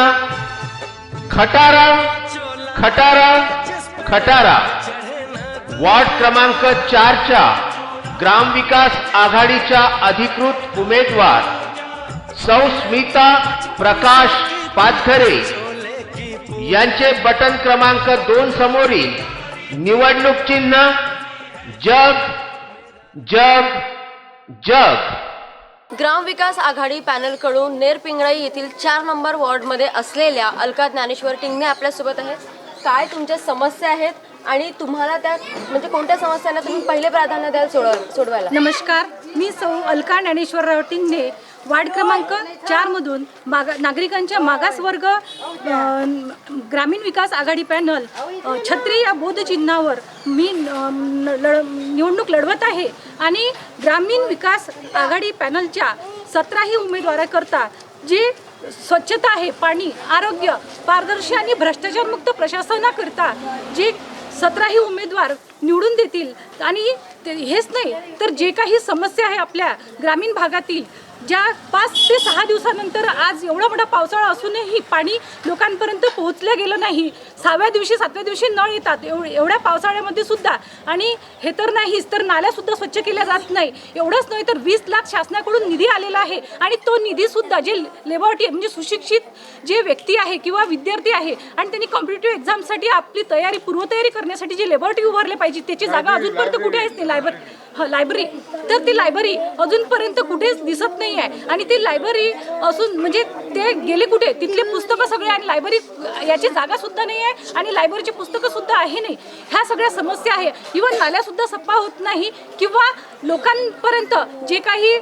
खटारा खटारा खटारा. वॉर्ड क्रमांक 4च्या ग्रामविकास आघाडीच्या अधिकृत उमेदवार सौ स्मिता प्रकाश पाथरे यांचे बटन क्रमांक 2 समोरील निवडणूक चिन्ह जग जग जग. ग्रामविकास आघाडी पॅनलकडून नेरपिंगळाई येथील 4 नंबर वॉर्डमध्ये असलेल्या अलका ज्ञानेश्वर टिंगणे आपल्यासोबत आहेत. काय तुमच्या समस्या आहेत आणि तुम्हाला त्या म्हणजे कोणत्या समस्यांना तुम्ही पहिले प्राधान्य द्याल सोडवायला? नमस्कार, मी सौ अलका ज्ञानेश्वरराव टिंगणे, वार्ड क्रमांक 4 मधून नागरिकांच्या मागासवर्ग ग्रामीण विकास आघाडी पॅनल छत्री या बोध चिन्हावर मी निवडणूक लढवत आहे. आणि ग्रामीण विकास आघाडी पॅनलच्या 17ही उमेदवाराकरता जे स्वच्छता आहे, पाणी, आरोग्य, पारदर्शी आणि भ्रष्टाचारमुक्त प्रशासनाकरता जे 17ही उमेदवार निवडून देतील. आणि हेच नाही तर जे काही समस्या आहे आपल्या ग्रामीण भागातील, ज्या 5 ते 6 दिवसानंतर आज एवढा मोठा पावसाळा असूनही पाणी लोकांपर्यंत पोहोचलं गेलं नाही. 6व्या दिवशी 7व्या दिवशी नळ येतात एवढ्या पावसाळ्यामध्ये सुद्धा. आणि हे तर नाहीच तर नाल्यासुद्धा स्वच्छ केल्या जात नाही. एवढंच नाही तर 20 लाख शासनाकडून निधी आलेला आहे. आणि तो निधीसुद्धा जे लेबॉरेटरी म्हणजे सुशिक्षित जे व्यक्ती आहे किंवा विद्यार्थी आहे आणि त्यांनी कॉम्पिटेटिव्ह एक्झामसाठी आपली पूर्वतयारी करण्यासाठी जी लेबॉरेटरी उभारली पाहिजे त्याची जागा अजूनपर्यंत कुठे आहे? ती लायब्ररी तर ती लायब्ररी अजूनपर्यंत कुठेच दिसत नाही आहे. आणि ती लायब्ररी असून म्हणजे ते गेले कुठे? तिथले पुस्तकं सगळे आणि लायब्ररी याची जागा सुद्धा नाही आहे आणि लायब्ररीची पुस्तकं सुद्धा आहे नाही. ह्या सगळ्या समस्या आहे. इव्हन नाल्यासुद्धा सफा होत नाही किंवा लोकांपर्यंत जे काही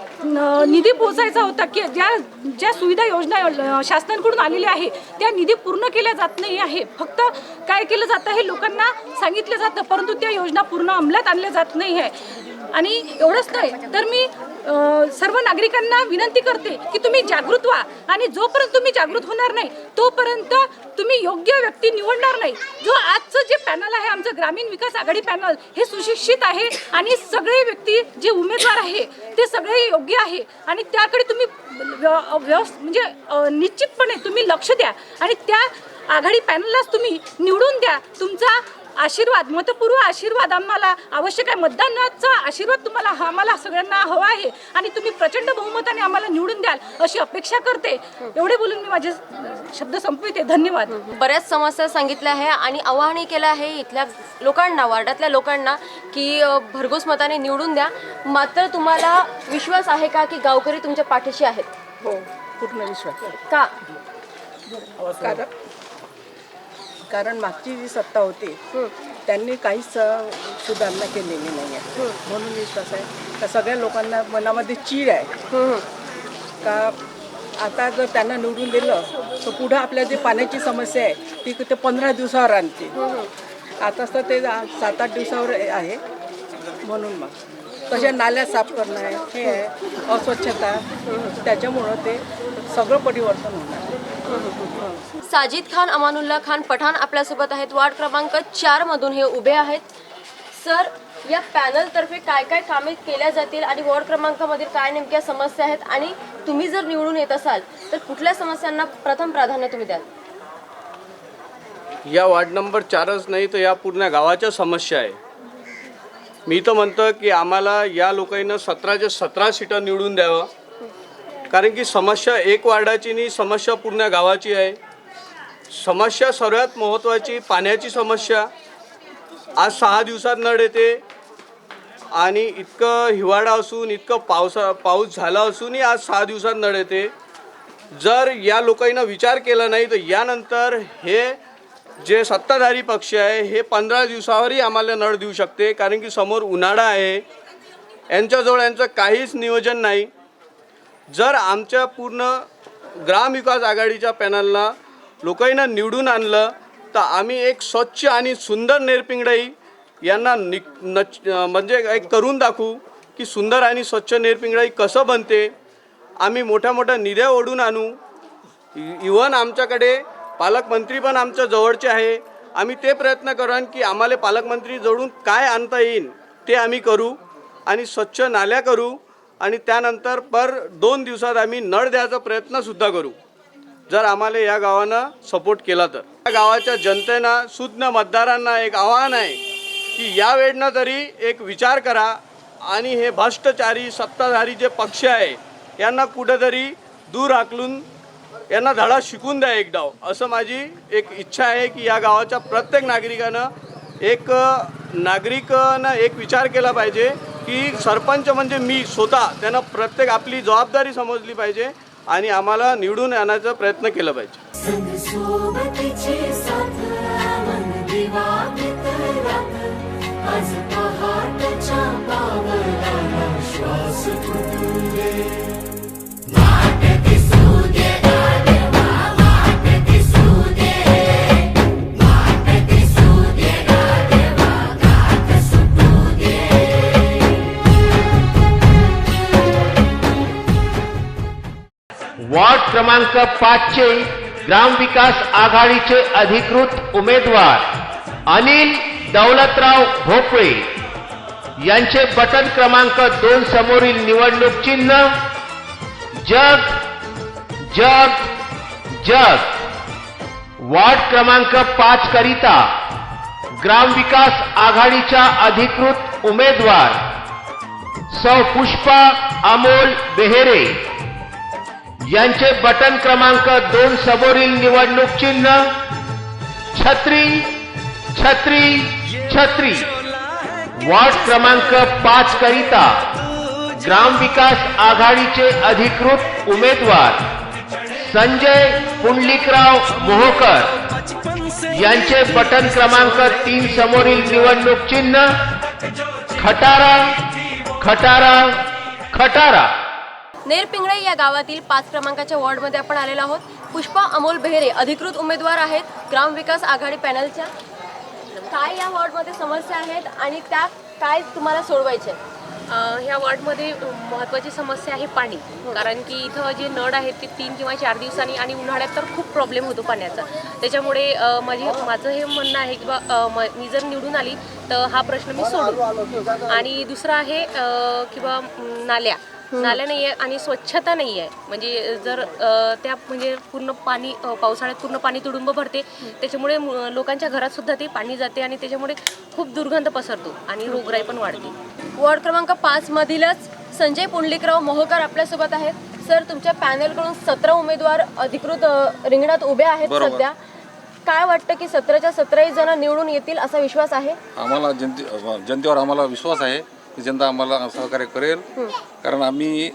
निधी पोहोचायचा होता की ज्या सुविधा योजना शासनाकडून आलेल्या आहे त्या निधी पूर्ण केल्या जात नाही आहे. फक्त काय केलं जातं हे लोकांना सांगितलं जातं परंतु त्या योजना पूर्ण अंमलात आणल्या जात नाही आहे. आणि एवढंच नाही तर मी सर्व नागरिकांना विनंती करते की तुम्ही जागृत व्हा. आणि जोपर्यंत तुम्ही जागृत होणार नाही तोपर्यंत तुम्ही योग्य व्यक्ती निवडणार नाही. जो आजचं जे पॅनल आहे आमचं ग्रामीण विकास आघाडी पॅनल हे सुशिक्षित आहे आणि सगळे व्यक्ती जे उमेदवार आहे ते सगळे योग्य आहे. आणि त्याकडे तुम्ही म्हणजे निश्चितपणे तुम्ही लक्ष द्या आणि त्या आघाडी पॅनललाच तुम्ही निवडून द्या. तुमचा आशीर्वाद, मतपूर्व आशीर्वाद आम्हाला आवश्यक आहे. मतदानाचा आशीर्वाद तुम्हाला आम्हाला सगळ्यांना हवा आहे आणि तुम्ही प्रचंड बहुमताने आम्हाला निवडून द्याल अशी अपेक्षा करते. एवढे बोलून मी माझे शब्द संपविते. धन्यवाद. बऱ्याच समस्या सांगितल्या आहे आणि आवाहनही केलं आहे इथल्या लोकांना, वार्डातल्या लोकांना की भरघोस मताने निवडून द्या. मात्र तुम्हाला विश्वास आहे का की गावकरी तुमच्या पाठीशी आहेत? हो, पूर्ण विश्वास. का? कारण मागची जी सत्ता होती त्यांनी काहीच सुधारणा केलेली नाही आहे. म्हणून विश्वास आहे का सगळ्या लोकांना मनामध्ये चीड आहे का आता जर त्यांना निवडून दिलं तर पुढं आपल्या जे पाण्याची समस्या आहे ती ते 15 दिवसावर आणते. आता तर ते 7-8 दिवसावर आहे. म्हणून मग तशा नाल्या साफ करणं आहे, हे आहे अस्वच्छता, त्याच्यामुळं ते सगळं परिवर्तन होणार. साजिद खान, अमानुल्ला खान पठाण आपल्यासोबत आहेत. वार्ड क्रमांक 4 मधून हे उभे आहेत. सर, या पॅनलतर्फे काय काय कामे केल्या जातील आणि वॉर्ड क्रमांकामधील काय नेमक्या समस्या आहेत, आणि तुम्ही जर निवडून येत असाल तर कुठल्या समस्यांना प्रथम प्राधान्य तुम्ही द्याल? या वार्ड नंबर 4च नाही तर या पूर्ण गावाच्या समस्या आहे. मी तर म्हणतो की आम्हाला या लोकांना 17च्या 17 सीटं निवडून द्यावं, कारण की समस्या एक वार्डाची नाही, समस्या पूर्ण गावाची आहे. समस्या सर्वात महत्त्वाची पाण्याची समस्या. आज 6 दिवसात नळ येते आणि इतकं हिवाळा असून इतकं पाऊस झाला असूनही आज 6 दिवसात नळ येते. जर या लोकांना विचार केला नाही तर यानंतर हे जे सत्ताधारी पक्ष आहे हे 15 दिवसावरही आम्हाला नळ देऊ शकते, कारण की समोर उन्हाळा आहे. यांच्याजवळ यांचं काहीच नियोजन नाही. जर आमच्या पूर्ण ग्रामविकास आघाडीच्या पॅनलला लोकांना निवडून आणलं तर आम्ही एक स्वच्छ आणि सुंदर नेरपिंगळाई यांना म्हणजे एक करून दाखवू की सुंदर आणि स्वच्छ नेरपिंगळाई कसं बनते. आम्ही मोठ्या मोठ्या निध्या ओढून आणू. इव्हन आमच्याकडे पालकमंत्री पण आमच्या जवळचे आहे. आम्ही ते प्रयत्न करू की आम्हाला पालकमंत्री जवळून काय आणता येईल ते आम्ही करू आणि स्वच्छ नाल्या करू आणि त्यानंतर 2 दिवसात आम्ही नळ द्यायचा प्रयत्नसुद्धा करू, जर आम्हाला या गावानं सपोर्ट केला तर. या गावाच्या जनतेनं सुज्ञ मतदारांना एक आव्हान आहे की या वेळेनं तरी एक विचार करा आणि हे भ्रष्टाचारी सत्ताधारी जे पक्ष आहे यांना कुठेतरी दूर हाकलून यांना धडा शिकून द्या एक डाव, असं माझी एक इच्छा आहे की या गावाच्या प्रत्येक नागरिकानं एक विचार केला पाहिजे की सरपंच म्हणजे मी स्वतः, त्यांना प्रत्येक आपली जबाबदारी समजली पाहिजे आणि आम्हाला निवडून आणायचा प्रयत्न केला पाहिजे. संग सोबतीची साथ मन दिवाळीत रात, आज पहाटच्या पावलाला श्वास फुटू दे. वाट दिसू दे गाढवा, वाट दिसू दे, वाट दिसू दे गाढवा, गाठ सुटू दे. वार्ड क्रमांक 5चे ग्रामविकास आघाडीचे अधिकृत उमेदवार अनिल दौलतराव भोपळे यांचे बटन क्रमांक 2 समोरील निवडणूक चिन्ह जग जग जग. वार्ड क्रमांक 5 करिता ग्रामविकास आघाडीच्या अधिकृत उमेदवार सौ पुष्पा अमोल बेहेरे यांचे बटन क्रमांक 2 समोरील निवडणूक चिन्ह छत्री छत्री छत्री. वार्ड क्रमांक 5 करिता ग्रामविकास आघाडीचे अधिकृत उमेदवार संजय पुंडलिकराव मोहोकर यांचे बटन क्रमांक 3 समोरील निवडणूक चिन्ह खटारा खटारा खटारा. नेरपिंगळे या गावातील 5 क्रमांकाच्या वॉर्डमध्ये आपण आलेलो आहोत. पुष्पा अमोल बेहेरे अधिकृत उमेदवार आहेत ग्रामविकास आघाडी पॅनलच्या. काय या वॉर्डमध्ये समस्या आहेत आणि त्या काय तुम्हाला सोडवायचे? ह्या वॉर्डमध्ये महत्त्वाची समस्या आहे पाणी, कारण की इथं जे नळ आहेत ते 3 किंवा 4 दिवसांनी आणि उन्हाळ्यात तर खूप प्रॉब्लेम होतो पाण्याचा. त्याच्यामुळे माझं हे म्हणणं आहे की मी जर निवडून आली तर हा प्रश्न मी सोडू. आणि दुसरं आहे किंवा नाल्या नाही आहे आणि स्वच्छता नाही आहे. म्हणजे जर त्या म्हणजे पूर्ण पाणी पावसाळ्यात पूर्ण पाणी तुडुंब भरते, त्याच्यामुळे लोकांच्या घरात सुद्धा ते पाणी जाते आणि त्याच्यामुळे खूप दुर्गंध पसरतो आणि रोगराई पण वाढते. वॉर्ड क्रमांक 5 मधीलच संजय पुंडलिकराव मोहोकर आपल्यासोबत आहेत. सर, तुमच्या पॅनलकडून 17 उमेदवार अधिकृत रिंगणात उभे आहेत सध्या. काय वाटतं की 17च्या 17 जण निवडून येतील असा विश्वास आहे? आम्हाला जनतेवर आम्हाला विश्वास आहे की जनता आम्हाला सहकार्य करेल, कारण आम्ही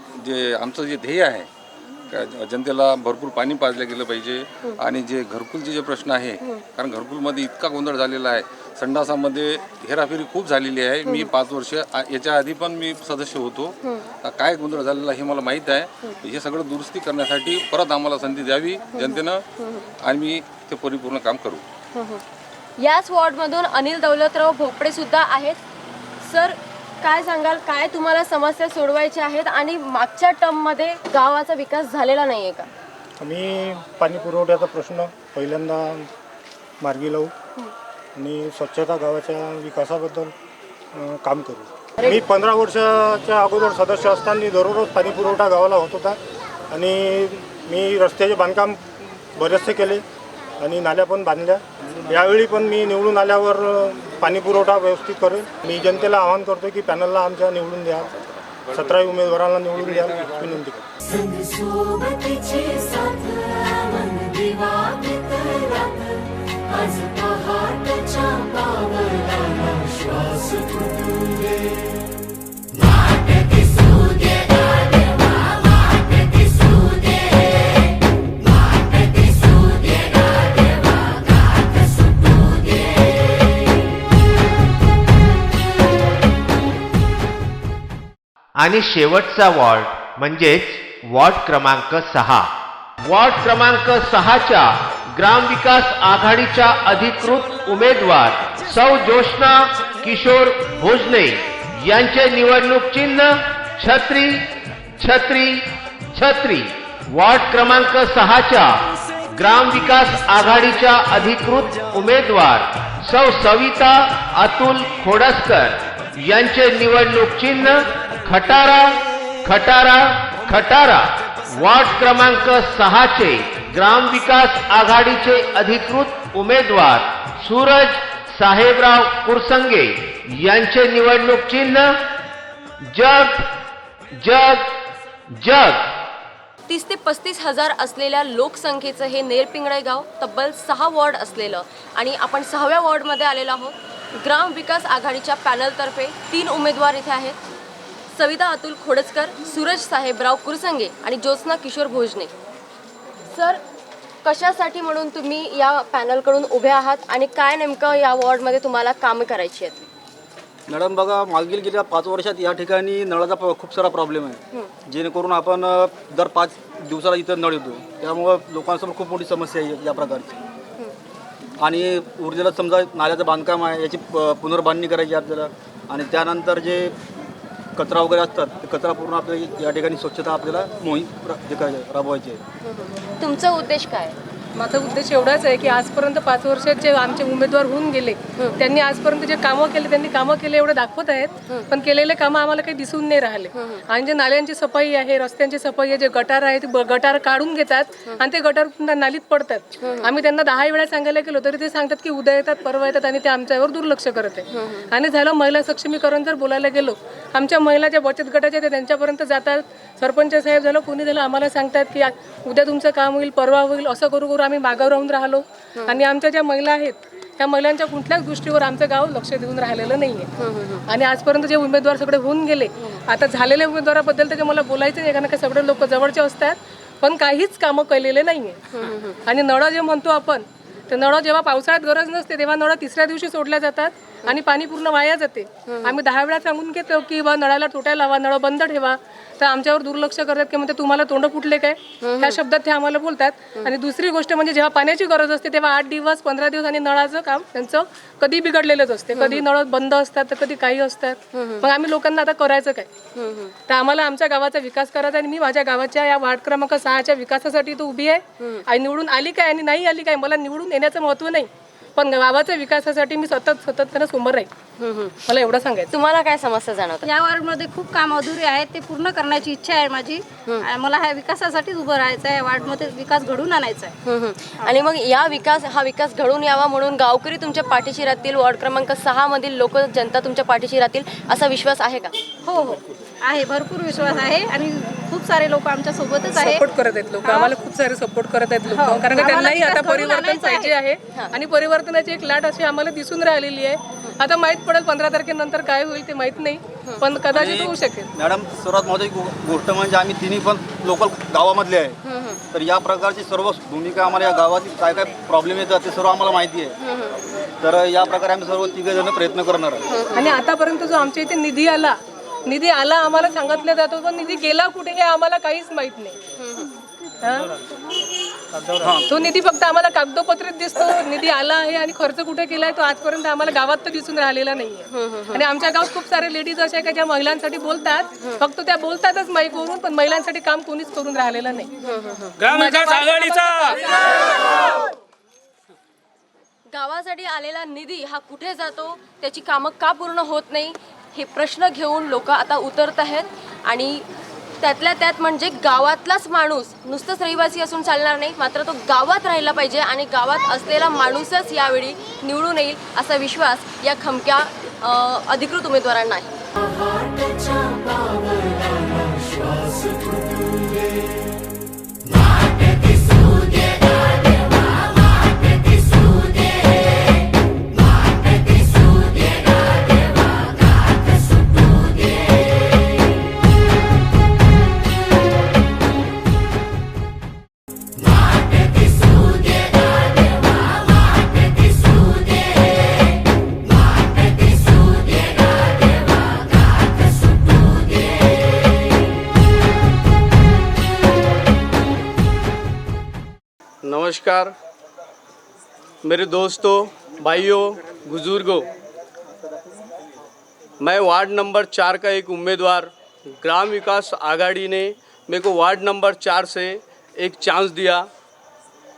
आमचं जे ध्येय आहे जनतेला भरपूर पाणी पाजलं गेलं पाहिजे आणि जे घरकुलचे जे प्रश्न आहे कारण घरकुलमध्ये इतका गोंधळ झालेला आहे. संडासामध्ये हेराफेरी खूप झालेली आहे. मी 5 वर्ष याच्या आधी पण मी सदस्य होतो. काय गोंधळ झालेला हे मला माहीत आहे. हे सगळं दुरुस्ती करण्यासाठी परत आम्हाला संधी द्यावी जनतेनं आणि मी ते परिपूर्ण काम करू. याच वॉर्डमधून अनिल दौलतराव भोपडे सुद्धा आहेत. सर, काय सांगाल, काय तुम्हाला समस्या सोडवायच्या आहेत आणि मागच्या टर्ममध्ये गावाचा विकास झालेला नाही आहे का? आम्ही पाणी पुरवठ्याचा प्रश्न पहिल्यांदा मार्गी लावू आणि स्वच्छता गावाच्या विकासाबद्दल काम करू. मी 15 वर्षाच्या अगोदर सदस्य असताना दररोज पाणी पुरवठा गावाला होत होता आणि मी रस्त्याचे बांधकाम बरेचसे केले आणि नाल्या पण बांधल्या. यावेळी पण मी निवडून आल्यावर पाणी पुरवठा व्यवस्थित करेल. मी जनतेला आवाहन करतो की पॅनलला आमच्या निवडून द्या, 17 उमेदवारांना निवडून द्या विनंती करतो. संग सोबतीची साथ मन दिवाळीत रात, आज पहाटच्या पावलाला श्वास फुटू दे. वाट दिसू दे गाढवा, वाट दिसू दे, वाट दिसू दे गाढवा, गाठ सुटू दे. आणि शेवटचा वॉर्ड म्हणजेच वॉर्ड क्रमांक 6. वॉर्ड क्रमांक 6च्या ग्रामविकास आघाडीच्या अधिकृत उमेदवार सौ जोशना किशोर भोजने यांचे निवडणूक चिन्ह छत्री छत्री छत्री. वॉर्ड क्रमांक 6च्या ग्रामविकास आघाडीच्या अधिकृत उमेदवार सौ सविता अतुल खोडसकर यांचे निवडणूक चिन्ह खटारा खटारा खटारा. वॉर्ड क्रमांक 6चे ग्रामविकास आघाडीचे अधिकृत उमेदवार सूरज साहेबराव कुरसंगे यांचे निवडणूक चिन्ह जग जग जग. 30 ते 35 हजार असलेल्या लोकसंख्येचं हे नेरपिंगळे गाव तब्बल 6 वॉर्ड असलेलं आणि आपण 6व्या वॉर्डमध्ये आलेलो आहोत. ग्रामविकास आघाडीच्या पॅनलतर्फे 3 उमेदवार इथे आहेत. सविता अतुल खोडसकर, सूरज साहेबराव कुरसंगे आणि ज्योत्स्ना किशोर भोजने. सर, कशासाठी म्हणून तुम्ही या पॅनलकडून उभे आहात आणि काय नेमकं या वॉर्डमध्ये तुम्हाला कामं करायची आहेत? मॅडम बघा, मागील गेल्या 5 वर्षात या ठिकाणी नळाचा खूप सारा प्रॉब्लेम आहे. जेणेकरून आपण दर 5 दिवसाला इथं नळ येतो. त्यामुळं लोकांसमोर खूप मोठी समस्या आहे या प्रकारची. आणि उर्जेला समजा नाल्याचं बांधकाम आहे, याची पुनर्बांधणी करायची आपल्याला. आणि त्यानंतर जे कचरा वगैरे असतात ते कचरा पूर्ण आपल्याला या ठिकाणी स्वच्छता आपल्याला मोहीम राबवायची आहे. तुमचा उद्देश काय? माझा उद्देश एवढाच आहे की आजपर्यंत 5 वर्षात जे आमचे उमेदवार होऊन गेले त्यांनी आजपर्यंत जे कामं केले त्यांनी कामं केले एवढे दाखवत आहेत, पण केलेले कामं आम्हाला काही दिसून नाही राहिले. आणि जे नाल्यांची सफाई आहे, रस्त्यांची सफाई आहे, जे गटार आहे ते गटार काढून घेतात आणि ते गटार पुन्हा नालीत पडतात. आम्ही त्यांना 10 वेळा सांगायला गेलो तरी ते सांगतात की उद्या येतात, परवा येतात आणि ते आमच्यावर दुर्लक्ष करत आहे. आणि झालं महिला सक्षमीकरण जर बोलायला गेलो, आमच्या महिला ज्या बचत गटाच्या ते त्यांच्यापर्यंत जातात. सरपंच साहेब झालं, कोणी झालं, आम्हाला सांगतात की उद्या तुमचं काम होईल, परवा होईल, असं करू करू आम्ही मागावर राहून राहिलो. आणि आमच्या ज्या महिला आहेत त्या महिलांच्या कुठल्याच गोष्टीवर आमचं गाव लक्ष देऊन राहिलेलं नाही आहे. आणि आजपर्यंत जे उमेदवार सगळे होऊन गेले, आता झालेल्या उमेदवाराबद्दल तर मला बोलायचं नाही, कारण का सगळे लोक जवळचे असतात, पण काहीच कामं केलेले नाही आहे. आणि नळं जे म्हणतो आपण, तर नळं जेव्हा पावसाळ्यात गरज नसते तेव्हा नळं 3ऱ्या दिवशी सोडल्या जातात आणि पाणी पूर्ण वाया जाते. आम्ही 10 वेळा सांगून घेतो की बा नळाला टोट्या लावा, नळं बंद ठेवा, तर आमच्यावर दुर्लक्ष करतात की म्हणते तुम्हाला तोंड फुटले काय, ह्या शब्दात ते आम्हाला बोलतात. आणि दुसरी गोष्ट म्हणजे जेव्हा पाण्याची गरज असते तेव्हा 8 दिवस 15 दिवस आणि नळाचं काम त्यांचं कधी बिघडलेलंच असते. कधी नळ बंद असतात तर कधी काही असतात. मग आम्ही लोकांना आता करायचं काय? तर आम्हाला आमच्या गावाचा विकास करायचा आणि मी माझ्या गावाच्या या वार्ड क्रमांक 6च्या विकासासाठी तो उभी आहे. आणि निवडून आली काय आणि नाही आली काय, मला निवडून येण्याचं महत्त्व नाही, पण गावाच्या विकासासाठी मी सतत त्यांना समोर राहील. मला एवढं सांगायचं. तुम्हाला काय समस्या जाणवतात? या वार्डमध्ये खूप काम अधुरे आहेत, ते पूर्ण करण्याची इच्छा आहे माझी. मला ह्या विकासासाठीच उभं राहायचं आहे, वार्डमध्ये विकास घडून आणायचा आहे. आणि मग हा विकास घडून यावा म्हणून गावकरी तुमच्या पाठीशी राहतील, वॉर्ड क्रमांक 6 मधील लोक जनता तुमच्या पाठीशी राहतील असा विश्वास आहे का? हो हो आहे, भरपूर विश्वास आहे. आणि खूप सारे लोक आमच्या सोबतच आहे, सपोर्ट करत आहेत लोक, आम्हाला खूप सारे सपोर्ट करत आहेत लोक, कारण त्यांनाही आता परिवर्तन पाहिजे आहे. आणि परिवर्तनाची एक लाट अशी आम्हाला दिसून राहिलेली आहे आता माहीत पडेल 15 तारखेनंतर काय होईल ते माहीत नाही, पण कदाचित होऊ शकेल. मॅडम, सर्वात महत्त्वाची गोष्ट म्हणजे आम्ही तिन्ही पण लोकल गावामधले आहे, तर या प्रकारची सर्व भूमिका आम्हाला या गावातील काय काय प्रॉब्लेम येतात ते सर्व आम्हाला माहिती आहे. तर या प्रकारे आम्ही सर्व तिघजण प्रयत्न करणार आहे. आणि आतापर्यंत जो आमच्या इथे निधी आला आम्हाला सांगितलं जातो, पण निधी गेला कुठे हे आम्हाला काहीच माहीत नाही. तो निधी फक्त आम्हाला कागदोपत्रित दिसतो, निधी आला आहे आणि खर्च कुठे केलाय तो आजपर्यंत आम्हाला गावात तर दिसून राहिलेला नाहीये. आणि आमच्या गावात खूप सारे लेडीज अशा का ज्या महिलांसाठी बोलतात, फक्त त्या बोलतातच माईकवरून, पण महिलांसाठी काम कोणीच करून राहिलेलं नाही. ग्रामविकास आघाडीचा गावासाठी आलेला निधी हा कुठे जातो, त्याची कामं का पूर्ण होत नाही, हे प्रश्न घेऊन लोक आता उतरत आहेत. आणि त्यातल्या त्यात म्हणजे गावातलाच माणूस, नुसतंच रहिवासी असून चालणार नाही, मात्र तो गावात राहिला पाहिजे आणि गावात असलेला माणूसच यावेळी निवडून येईल असा विश्वास या खमक्या अधिकृत उमेदवारांना आहे. पहाटच्या पावलाला श्वास फुटू दे. नमस्कार मेरे दोस्तों, भाइयों, बुजुर्गों, मैं वार्ड नंबर 4 का एक उम्मीदवार। ग्राम विकास आघाड़ी ने मेरे को वार्ड नंबर 4 से एक चांस दिया।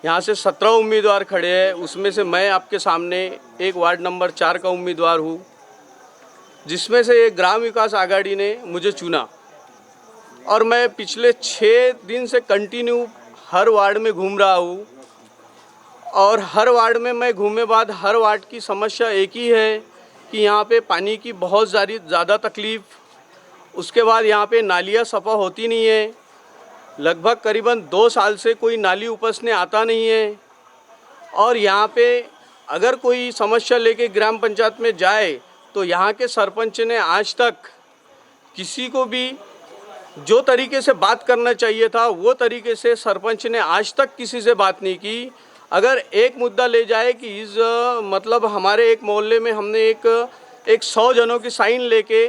यहाँ से 17 उम्मीदवार खड़े हैं, उसमें से मैं आपके सामने एक वार्ड नंबर 4 का उम्मीदवार हूँ, जिसमें से एक ग्राम विकास आघाड़ी ने मुझे चुना। और मैं पिछले 6 दिन से कंटिन्यू हर वार्ड में घूम रहा हूँ, और हर वार्ड में मैं घूमे बाद हर वार्ड की समस्या एक ही है कि यहाँ पे पानी की बहुत ज़्यादा तकलीफ़, उसके बाद यहाँ पे नालियाँ सफ़ा होती नहीं है, लगभग करीबन 2 साल से कोई नाली उपसने आता नहीं है। और यहाँ पे अगर कोई समस्या लेके ग्राम पंचायत में जाए तो यहाँ के सरपंच ने आज तक किसी को भी जो तरीके से बात करना चाहिए था वो तरीके से सरपंच ने आज तक किसी से बात नहीं की। अगर एक मुद्दा ले जाए कि इस मतलब हमारे एक मोहल्ले में हमने एक 100 जनों की साइन लेके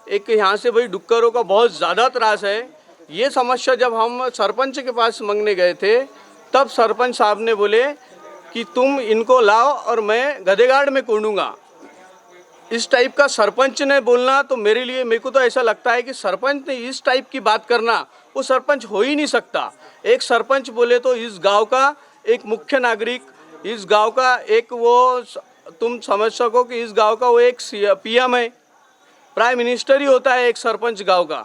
एक यहाँ से भाई डुक्करों का बहुत ज़्यादा त्रास है, ये समस्या जब हम सरपंच के पास मांगने गए थे तब सरपंच साहब ने बोले कि तुम इनको लाओ और मैं गधेगाड़ में कोड़ूंगा। इस टाइप का सरपंच ने बोलना तो मेरे को तो ऐसा लगता है कि सरपंच ने इस टाइप की बात करना, वो सरपंच हो ही नहीं सकता। एक सरपंच बोले तो इस गांव का एक मुख्य नागरिक, इस गांव का एक वो, तुम समझ सको कि इस गांव का वो एक पीएम है, प्राइम मिनिस्टर ही होता है एक सरपंच गांव का।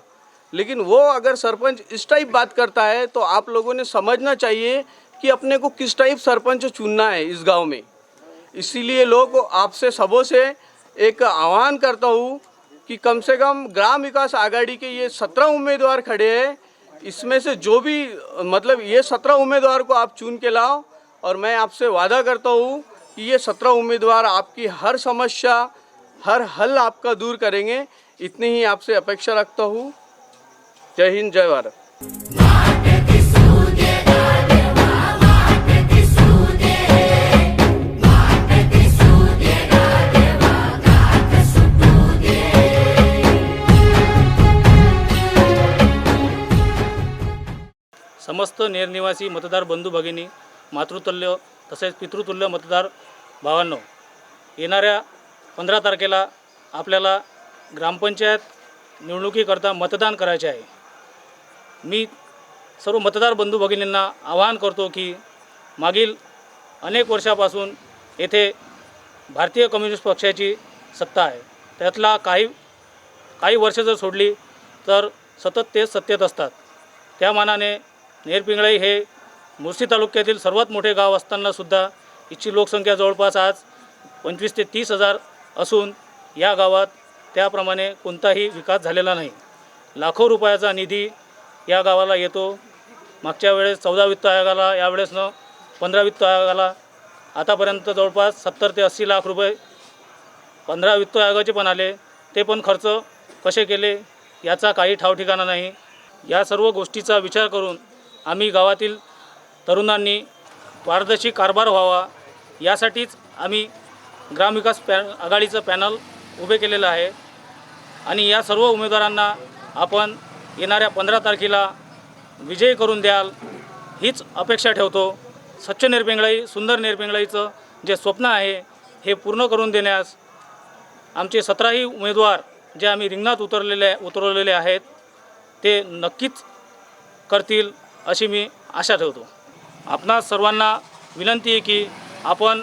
लेकिन वो अगर सरपंच इस टाइप बात करता है तो आप लोगों ने समझना चाहिए कि अपने को किस टाइप सरपंच चुनना है इस गांव में। इसीलिए लोग आपसे सबों से एक आह्वान करता हूँ कि कम से कम ग्राम विकास आघाड़ी के ये 17 उम्मीदवार खड़े हैं, इसमें से जो भी मतलब ये 17 उम्मीदवार को आप चुन के लाओ, और मैं आपसे वादा करता हूँ कि ये 17 उम्मीदवार आपकी हर समस्या, हर हल आपका दूर करेंगे। इतनी ही आपसे अपेक्षा रखता हूँ। जय हिंद, जय भारत। समस्त नेरनिवासी मतदार बंधू भगिनी, मातृतुल्य तसेच पितृतुल्य मतदार भावांनो, येणाऱ्या 15 तारखेला आपल्याला ग्रामपंचायत निवडणुकीकरता मतदान करायचे आहे। मी सर्व मतदार बंधू भगिनींना आवाहन करतो की मागील अनेक वर्षापासून येथे भारतीय कम्युनिस्ट पक्षाची सत्ता आहे, त्यातला काही वर्ष जर सोडली तर सतत ते सत्तेत असतात। त्या मानाने नेरपिंगळाई हे मोर्शी तालुक्यातील सर्वात मोठे गाव असतानासुद्धा इथची लोकसंख्या जवळपास आज 25 ते 30 हजार असून या गावात त्याप्रमाणे कोणताही विकास झालेला नाही। लाखो रुपयाचा निधी या गावाला येतो। मागच्या वेळेस 14 वित्त आयोगाला, यावेळेसनं 15 वित्त आयोगाला आतापर्यंत जवळपास 70 ते 80 लाख रुपये 15 वित्त आयोगाचे पण आले, ते पण खर्च कसे केले याचा काही ठावठिकाणा नाही. या सर्व गोष्टीचा विचार करून आम्ही गावातील तरुणांनी पारदर्शी कारभार व्हावा यासाठीच आम्ही ग्रामविकास आघाडीचं पॅनल उभे केलेलं आहे. आणि या सर्व उमेदवारांना आपण येणाऱ्या 15 तारखेला विजयी करून द्याल हीच अपेक्षा ठेवतो. स्वच्छ निरपिंगळाई, सुंदर निरपिंगळाईचं जे स्वप्न आहे हे पूर्ण करून देण्यास आमचे 17ही उमेदवार जे आम्ही रिंगणात उतरवलेले आहेत ते नक्कीच करतील अशी मी आशा ठेवतो. आपणा सर्वांना विनंती आहे की आपण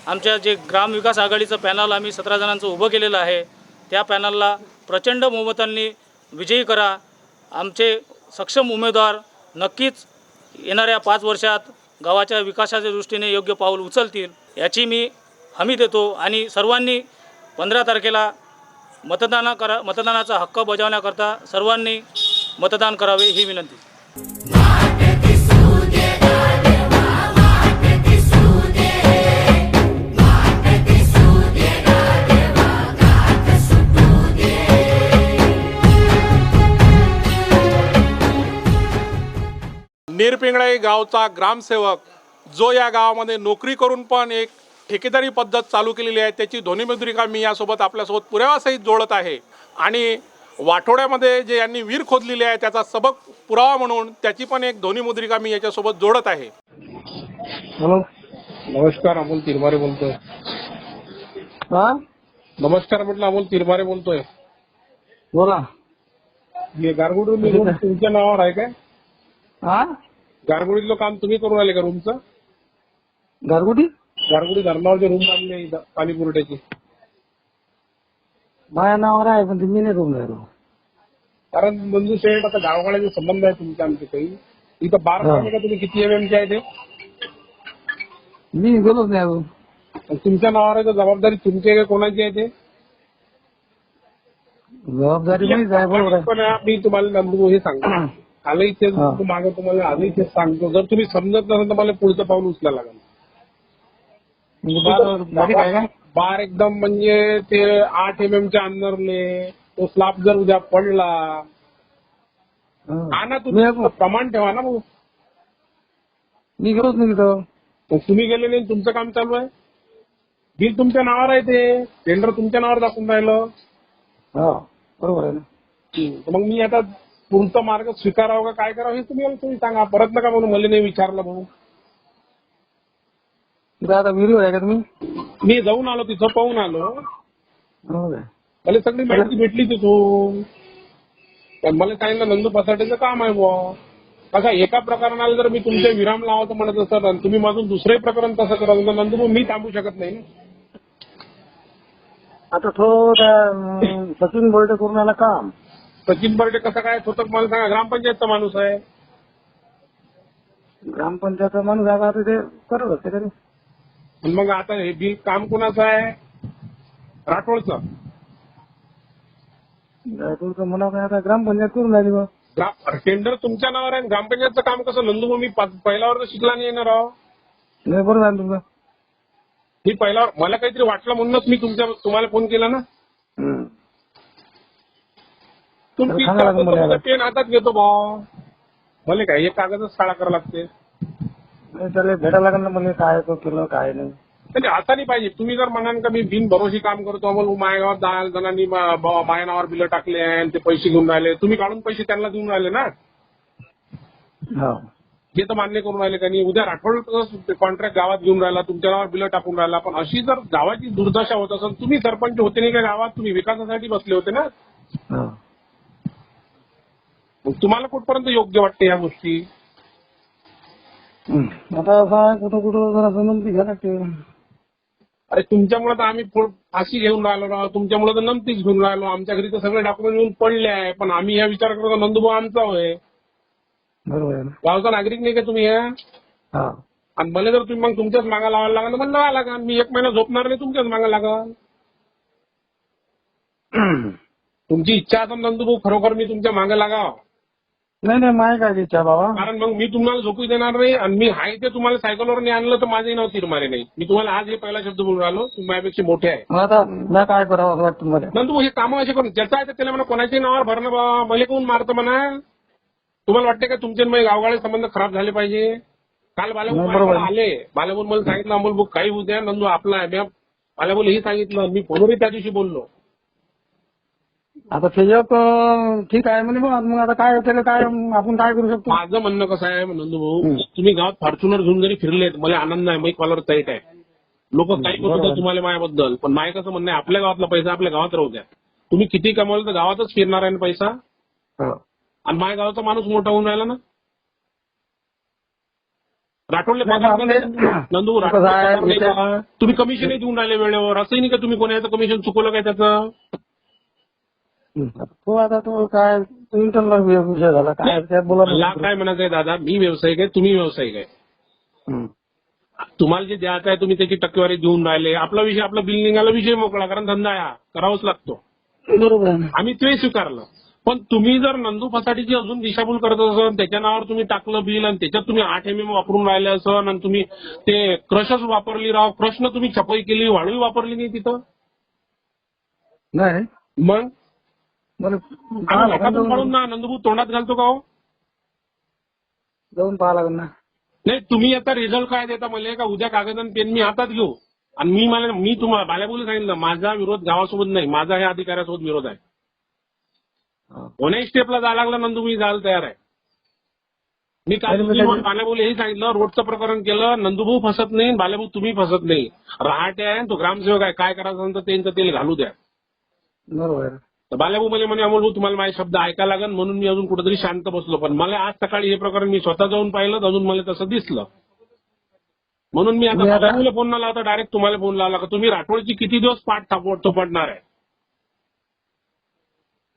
आमच्या जे ग्रामविकास आघाडीचं पॅनल आम्ही 17 जणांचं उभं केलेलं आहे त्या पॅनलला प्रचंड बहुमतांनी विजयी करा. आमचे सक्षम उमेदवार नक्कीच येणाऱ्या 5 वर्षात गावाच्या विकासाच्या दृष्टीने योग्य पाऊल उचलतील याची मी हमी देतो. आणि सर्वांनी 15 तारखेला मतदानाचा हक्क बजावण्याकरता सर्वांनी मतदान करावे ही विनंती. निरपिंगळाई गावचा ग्रामसेवक जो या गावामध्ये नोकरी करून पण एक ठेकेदारी पद्धत चालू केलेली आहे त्याची ध्वनिमुद्रिका मी यासोबत आपल्यासोबत पुराव्यासहित जोडत आहे. आणि वाठोड्यामध्ये जे यांनी विहीर खोदलेली आहे त्याचा सबक पुरावा म्हणून त्याची पण एक ध्वनिमुद्रिका मी याच्यासोबत जोडत आहे. हॅलो, नमस्कार, अमोल तिरमारे बोलतोय. नमस्कार म्हटलं, अमोल तिरमारे बोलतोय. बोला. हे गारगोडी रूम तुमच्या नावावर आहे काय? गारगोडीतलं काम तुम्ही करून आले का रूमचं? गारगोडी धरणावर रूम बांधले पाणी पुरवठ्याची माझ्या नावावर आहे पण मी नाही रूम राहिलो. कारण मंजू शेठ आता गावगाड्याचे संबंध आहे तुमचे आमचे काही इथं बार का तुम्ही किती MM चे आहे ते मी गेलोच नाही अजून. तुमच्या नावावर आहे तर जबाबदारी तुमची आहे का कोणाची आहे ते? जबाबदारी नाही आहे, बरोबर आहे. पण मी तुम्हाला नंदू हे सांगतो, आलंही तेच मागं तुम्हाला आजही तेच सांगतो, जर तुम्ही समजत नसेल तर मला पुढचं पाऊल उचलायला लागेल. बार एकदम म्हणजे ते 8 MM च्या अंदरले तो स्लॅब जर उद्या पडला ना तुम्ही प्रमाण ठेवा ना. भाऊ मी गेलोच नाही तिथं. तुम्ही गेले नाही, तुमचं काम चालू आहे, बिल तुमच्या नावावर आहे, ते टेंडर तुमच्या नावावर दाखवून राहिलं. बरोबर आहे ना. मग मी आता पुढचा मार्ग स्वीकारावं का काय करावं हे तुम्ही सांगा. परत नका म्हणून मला नाही विचारलं भाऊ. आता व्हिडिओ आहे का तुम्ही? मी जाऊन आलो तिथं, पाहून आलो, मला सगळी माहिती भेटली तिथून. पण मला सांगितलं नंदू पसाटेचं काम आहे बुवा. कसं एका प्रकरणाला जर मी तुमचे विराम लावायचं म्हणत असत आणि तुम्ही माझून दुसरे प्रकरण तसं करत नंदू मी थांबू शकत नाही ना. आता तो सचिन बोर्डे करून आला काम. सचिन बर्डे कसं काय होतं मला सांगा. ग्रामपंचायतचा माणूस आहे. ग्रामपंचायतचा माणूस आहे, आता ते करत असते तरी. मग आता हे बिल काम कोणाचं आहे? राठोडचं. राठोडचं म्हणा काय, आता ग्रामपंचायत करून राहिली बा. टेंडर तुमच्या नावावर आहे. ग्रामपंचायतचं काम कसं नंदू मी पहिल्या वर्ग शिकला नाही ना राव. नाही, बरोबर आहे तुमचं. मी पहिल्यावर मला काहीतरी वाटलं म्हणूनच मी तुम्हाला फोन केला ना. तुमची पेन हातात घेतो भाऊ. मला काय हे कागदच शाळा करावं लागते. त्याला भेटायला लागेल ना मला, काय केलं काय नाही. म्हणजे आता नाही पाहिजे. तुम्ही जर म्हणाल का मी बिनभरोशी काम करतो, मग माझ्या गावात 10 जणांनी माझ्या नावावर बिलं टाकले आणि ते पैसे घेऊन राहिले, तुम्ही काढून पैसे त्यांना देऊन राहिले ना. हे तर मान्य करून राहिले का नाही. उद्या राठोड कॉन्ट्रॅक्ट गावात घेऊन राहिला, तुमच्या नावावर बिलं टाकून राहिला. पण अशी जर गावाची दुर्दशा होत असेल, तुम्ही सरपंच होते नाही का गावात, तुम्ही विकासासाठी बसले होते ना. मग तुम्हाला कुठपर्यंत योग्य वाटते या गोष्टी? आता असं कुठं कुठं जरा नमती घ्या लागते. अरे तुमच्यामुळे तर आम्ही फाशी घेऊन राहिलो राव. तुमच्यामुळे तर नमतीच घेऊन राहिलो. आमच्या घरी तर सगळे डॉक्युमेंट येऊन पडले आहे. पण आम्ही या विचार करतो नंदुभाऊ आमचा होय. बरोबर आहे. गावचा नागरिक नाही का तुम्ही? आणि मला जर तुम्ही मग तुमच्याच मागा लावायला लागल तर मला लावायला लागल. मी 1 महिना झोपणार नाही, तुमच्याच मागा लागल. तुमची इच्छा असेल नंदुभाऊ खरोखर मी तुमच्या मागे लागाव, नाही नाही माय काय इच्छा बाबा. कारण मग मी तुम्हाला झोपू देणार नाही आणि मी आहे ते तुम्हाला सायकलवर नाही आणलं तर माझंही नाव तीरमारे नाही. मी तुम्हाला आज हे पहिला शब्द बोलून राहिलो, तुम्ही माझ्यापेक्षा मोठे आहे. मग आता मी काय करावं असं वाटतं मला. नंतर हे कामं असे करून ज्याचं आहे त्याला म्हणा कोणाच्याही नावावर भरणं बाबा मला कोण मारतं म्हणा. तुम्हाला वाटते का तुमचे माझे गावगाळे संबंध खराब झाले पाहिजे. काल बालाबून आले, बालाबून मला सांगितलं अमोल भाऊ काही होऊ द्या, नंदू आपला आहे. बालाबून हे सांगितलं, मी फोनवरही त्या दिवशी बोललो. आता त्याच्यात ठीक आहे म्हणजे मग आता काय त्याला काय आपण काय करू शकतो. माझं म्हणणं कसं आहे नंदू भाऊ, तुम्ही गावात फॉर्च्युनर घेऊन जरी फिरलेत मला आनंद आहे. मी कॉलर टाईट आहे, लोक काही बोलतात तुम्हाला माझ्याबद्दल, पण माय कसं म्हणणं आहे आपल्या गावातला पैसा आपल्या गावात राहू द्या. तुम्ही किती कमावलं तर गावातच फिरणार आहे ना पैसा. आणि माझ्या गावाचा माणूस मोठा होऊन राहिला ना. राठोडले नंदू राठोड तुम्ही कमिशनही देऊन राहिले वेळेवर. असंही नाही का तुम्ही कोणाचं कमिशन चुकवलं काय त्याचं. तो आता तो काय इंटरनल विषय झाला काय त्यात बोला. मला काय म्हणायचं आहे दादा, मी व्यावसायिक आहे, तुम्ही व्यावसायिक आहे. तुम्हाला जे द्यायचं आहे तुम्ही त्याची टक्केवारी देऊन राहिले. आपला विषय आपला बिल निघाला विषय मोकळा, कारण धंदा आहे करावाच लागतो. बरोबर आम्ही ते स्वीकारलं. पण तुम्ही जर नंदू फसाटीची अजून दिशाभूल करत असाल, त्याच्या नावावर तुम्ही टाकलं बिल आणि त्याच्यात तुम्ही 8 mm वापरून राहिले असन आणि तुम्ही ते क्रशच वापरली राव, क्रशनं तुम्ही छपाई केली, वाळूही वापरली नाही तिथं. नाही मग मला हातातून काढून ना नंदूभाऊ तोंडात घालतो का हो. जाऊन पाहा लागेल ना. नाही तुम्ही आता रिझल्ट काय देता मला का उद्या कागद आणि पेन मी हातात घेऊ आणि मी तुम्हाला बाल्याबोली सांगितलं माझा विरोध गावासोबत नाही, माझा ह्या अधिकाऱ्यासोबत विरोध आहे. कोणाही स्टेपला जायला लागला नंदू मी जायला तयार आहे. मी काल बाल्याबोली हेही सांगितलं, रोडचं प्रकरण केलं, नंदूभाऊ फसत नाही, बाल्याभाऊ तुम्ही फसत नाही. रहाटे आहे तो ग्रामसेवक आहे, काय करायचं तर त्यांचं तेल घालू द्या. बरोबर. तर बाल्याभाऊ मला म्हणे अमोल भाऊ तुम्हाला माझे शब्द ऐकायला लागेल म्हणून मी अजून कुठेतरी शांत बसलो. पण मला आज सकाळी हे प्रकरण मी स्वतः जाऊन पाहिलं, अजून मला तसं दिसलं. म्हणून मी आता बाल्याभाऊला फोन न लावता डायरेक्ट तुम्हाला फोन लावला का तुम्ही राठोडची किती दिवस पाठ पडणार आहे.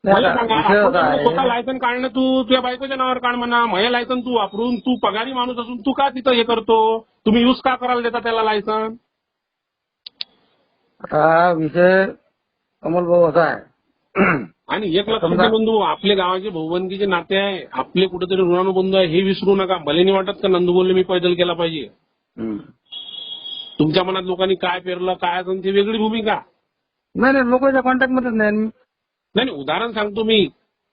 स्वतः लायसन काढणं तू तुझ्या बायकोच्या नावावर काढ म्हणा, माझे लायसन तू वापरून तू पगारी माणूस असून तू का तिथं हे करतो. तुम्ही यूज का करायला देता त्याला लायसन. आता विषय अमोल भाऊ असा आहे आणि एक लक्षात बंधू आपल्या गावाचे भाऊबंदकीचे नाते आहे, आपले कुठेतरी ऋणानुबंध आहे हे विसरू नका. मला नाही वाटत का नंदू बोलले मी पैदल केला पाहिजे. तुमच्या मनात लोकांनी काय पेरलं काय असेल ती वेगळी भूमिका. नाही लोकांच्या कॉन्टॅक्ट मध्येच नाही. नाही उदाहरण सांगतो मी,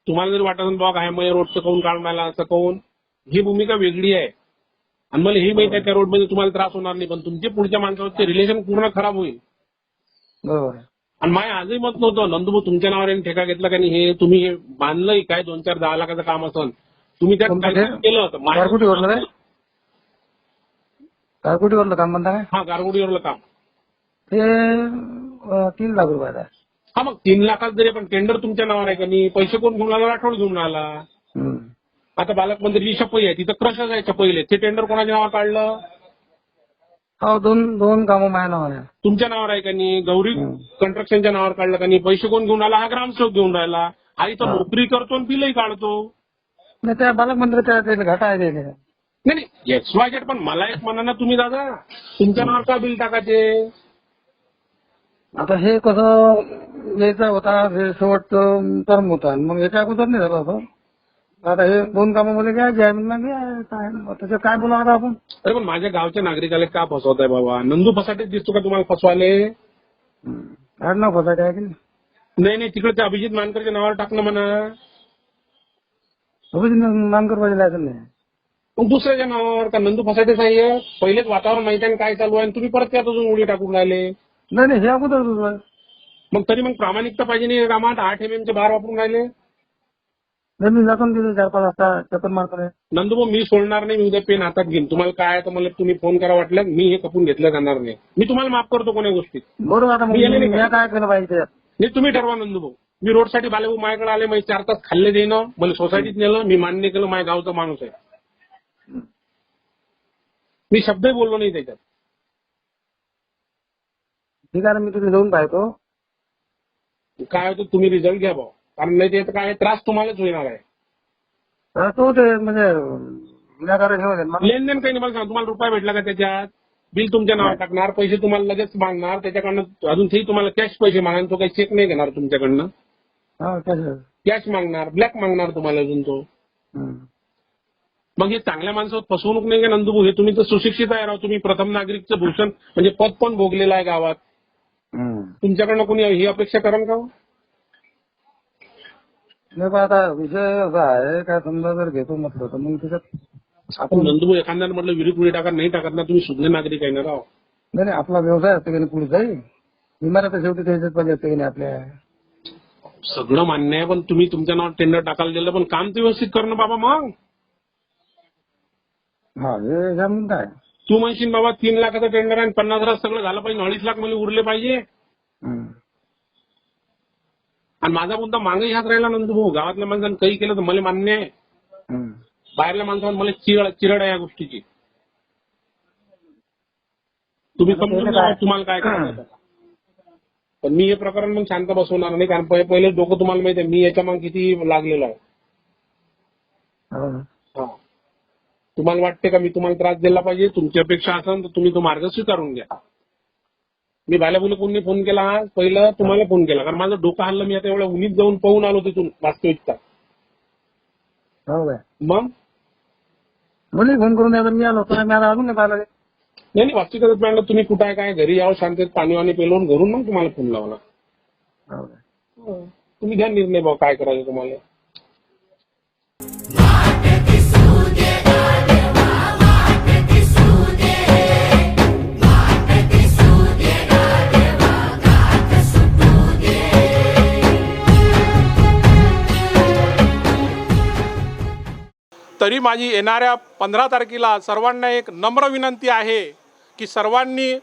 तुम्हाला जरी वाटत असेल बाबा काय मग रोडचं काऊन काढून आला असं काऊन, ही भूमिका वेगळी आहे. आणि मला हे माहिती आहे त्या रोडमध्ये तुम्हाला त्रास होणार नाही, पण तुमचे पुढच्या माणसाचे रिलेशन पूर्ण खराब होईल. बरोबर. आणि माझ्या आजही मत नव्हतं नंदूभाऊ तुमच्या नावावर ठेका घेतला का नाही, हे तुम्ही हे बांधलंय काय 2-4-10 लाखाचं काम असेल तुम्ही त्यात केलं होतं. गारगुटीवरलं काम म्हणता काय. हा गारगुटीवरलं काम ते 3 लाख रुपयाचं आहे. हा मग 3 लाखात जरी पण टेंडर तुमच्या नावावर आहे का नाही, पैसे कोण घेऊन आला राठोड घेऊन आला. आता बालकमंत्रीची छपाई आहे तिथं क्रशच आहे छपाईले, ते टेंडर कोणाच्या नावावर काढलं. हो दोन कामं माझ्या नावावर आहे. तुमच्या नावावर आहे का नाही, गौरी कंस्ट्रक्शनच्या नावावर काढलं का नाही, पैसे कोण घेऊन आला, हा ग्रामसेवक घेऊन राहिला. हा इथं नोकरी करतो आणि बिलही काढतो. नाही त्या बालकमंत्री घाटा आहे. नाही XYZ पण मला एक म्हणा ना तुम्ही दादा तुमच्या नावावर का बिल टाकायचे. आता हे कसं यायचा होता हे शेवटचं टर्म होता मग याच्या अगोदर नाही झालं होतं. आता हे 2 कामामध्ये घ्या त्याच्यात काय बोला आता आपण. अरे पण माझ्या गावच्या नागरिकाला का फसवत आहे बाबा. नंदू फसाटेच दिसतो का तुम्हाला फसवाले. आडनाव फसाटे आहे की नाही तिकडे ते अभिजित मानकरच्या नावावर टाकणं म्हणा. अभिजित मानकर पाहिजे लायसन नाही. मग दुसऱ्याच्या नावावर का नंदू फसाटेच आहे. पहिलेच वातावरण माहिती आहे काय चालू आहे तुम्ही परत त्यात अजून उडी टाकून राहिले. नाही हे अगोदर. मग तरी मग प्रामाणिकता पाहिजे नाही कामात. 8 mm बार वापरून राहिले. मी जातो 4-5 वाजता चक्कर मारतो. नंदू मी सोडणार नाही, मी उद्या पेन हातात घेईन. तुम्हाला काय तर मला तुम्ही फोन करा वाटलं, मी हे कपून घेतलं जाणार नाही. मी तुम्हाला माफ करतो कोण्या गोष्टीत. बरोबर. आता काय केलं पाहिजे नाही तुम्ही ठरवा नंदूभाऊ. मी रोडसाठी बालेभाऊ माझ्याकडे आले, मग 4 तास खाल्ले देणं, मला सोसायटीत नेलं, मी मान्य केलं माझ्या गावचा माणूस आहे. मी शब्दही बोललो नाही त्याच्यात. ठीक आहे मी तुम्ही जाऊन पाहतो काय होतं तुम्ही रिझल्ट घ्या भाऊ, कारण नाही ते काय त्रास तुम्हालाच होणार आहे. तो ते म्हणजे लेनदेन काही नाही. मला सांग तुम्हाला रुपया भेटला का त्याच्यात. बिल तुमच्या नावावर टाकणार, पैसे तुम्हाला लगेच मागणार, त्याच्याकडनं अजून तेही तुम्हाला कॅश पैसे मागणार. तो काही चेक नाही घेणार तुमच्याकडनं, कॅश मागणार, ब्लॅक मागणार तुम्हाला अजून तो. मग हे चांगल्या माणसावर फसवणूक नाही का नंदूभाऊ? हे तुम्ही तर सुशिक्षित आहे राव, तुम्ही प्रथम नागरिकचं भूषण म्हणजे पद पण भोगलेलं आहे गावात. तुमच्याकडनं कोणी ही अपेक्षा करेल का? नाही पण आता विषय असा आहे काय, समजा जर घेतो म्हटलं तर मग त्याच्यात आपण नंदूभाऊ एखाद्यानं म्हटलं विहिरी टाका, नाही टाकत ना, तुम्ही शुद्ध नागरिक आहे ना राव. नाही आपला व्यवसाय असतो की नाही पुढे जाईल, इमारत शेवटी त्याच्यात पाहिजे असते की नाही आपल्या. सगळं मान्य आहे, पण तुम्ही तुमच्या नावात टेंडर टाकायला दिलं, पण काम तर व्यवस्थित करणं बाबा. मग हा हे जमीन काय तू म्हणशील बाबा 3 लाखाचं टेंडर आहे, 50,000 सगळं झालं पाहिजे, 2.5 लाख मला उरले पाहिजे. आणि माझा मुद्दा मागे ह्याच राहिला नंदूभाऊ, गावातल्या माणसानं काही केलं तर मला मान्य आहे, बाहेरल्या माणसानं मला चिरड आहे या गोष्टीची. तुम्ही समजून घ्या तुम्हाला काय करायचं. पण मी हे प्रकरण मग शांत बसवणार नाही, कारण पहिले डोकं तुम्हाला माहिती आहे मी याच्या मग किती लागलेलो आहे. हा, तुम्हाला वाटते का मी तुम्हाला त्रास दिला पाहिजे? तुमची अपेक्षा असेल तर तुम्ही तो मार्ग स्वीकारून घ्या. मी बाल्याबुले कोणी फोन केला आज, पहिलं तुम्हाला फोन केला, कारण माझं डोकं हल्लं. मी आता एवढ्या उन्हीत जाऊन पाहून आलो तिथून वास्तविकता. मग मुली फोन करून द्या, मी आलो होतो, मी आता अजून नाही पाहिलं. नाही वास्तविकताच मॅडम, तुम्ही कुठं आहे काय, घरी यावं शांततेत, पाणी वाणी पेलवून घरून मग तुम्हाला फोन लावला. तुम्ही घ्या निर्णय भाऊ काय करायचं तुम्हाला. तरी माझी येणाऱ्या 15 तारखेला सर्वांना एक नम्र विनंती आहे की सर्वांनी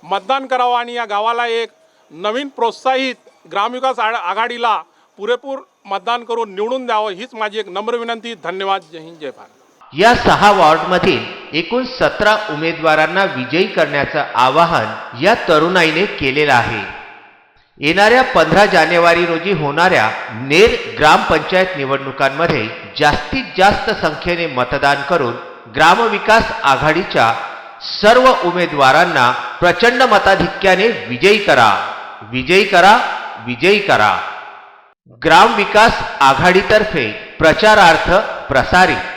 मतदान करावं आणि या गावाला एक नवीन प्रोत्साहित ग्रामविकास आघाडीला पुरेपूर मतदान करून निवडून द्यावं, हीच माझी एक नम्र विनंती. धन्यवाद. जय हिंद, जय भारत. या 6 वॉर्डमधील एकूण 17 उमेदवारांना विजयी करण्याचं आवाहन या तरुणाईने केलेलं आहे. येणाऱ्या 15 जानेवारी रोजी होणाऱ्या नेर ग्रामपंचायत निवडणुकांमध्ये जास्तीत जास्त संख्येने मतदान करून ग्रामविकास आघाडीच्या सर्व उमेदवारांना प्रचंड मताधिक्याने विजयी करा, विजयी करा, विजयी करा. ग्रामविकास आघाडीतर्फे प्रचारार्थ प्रसारित.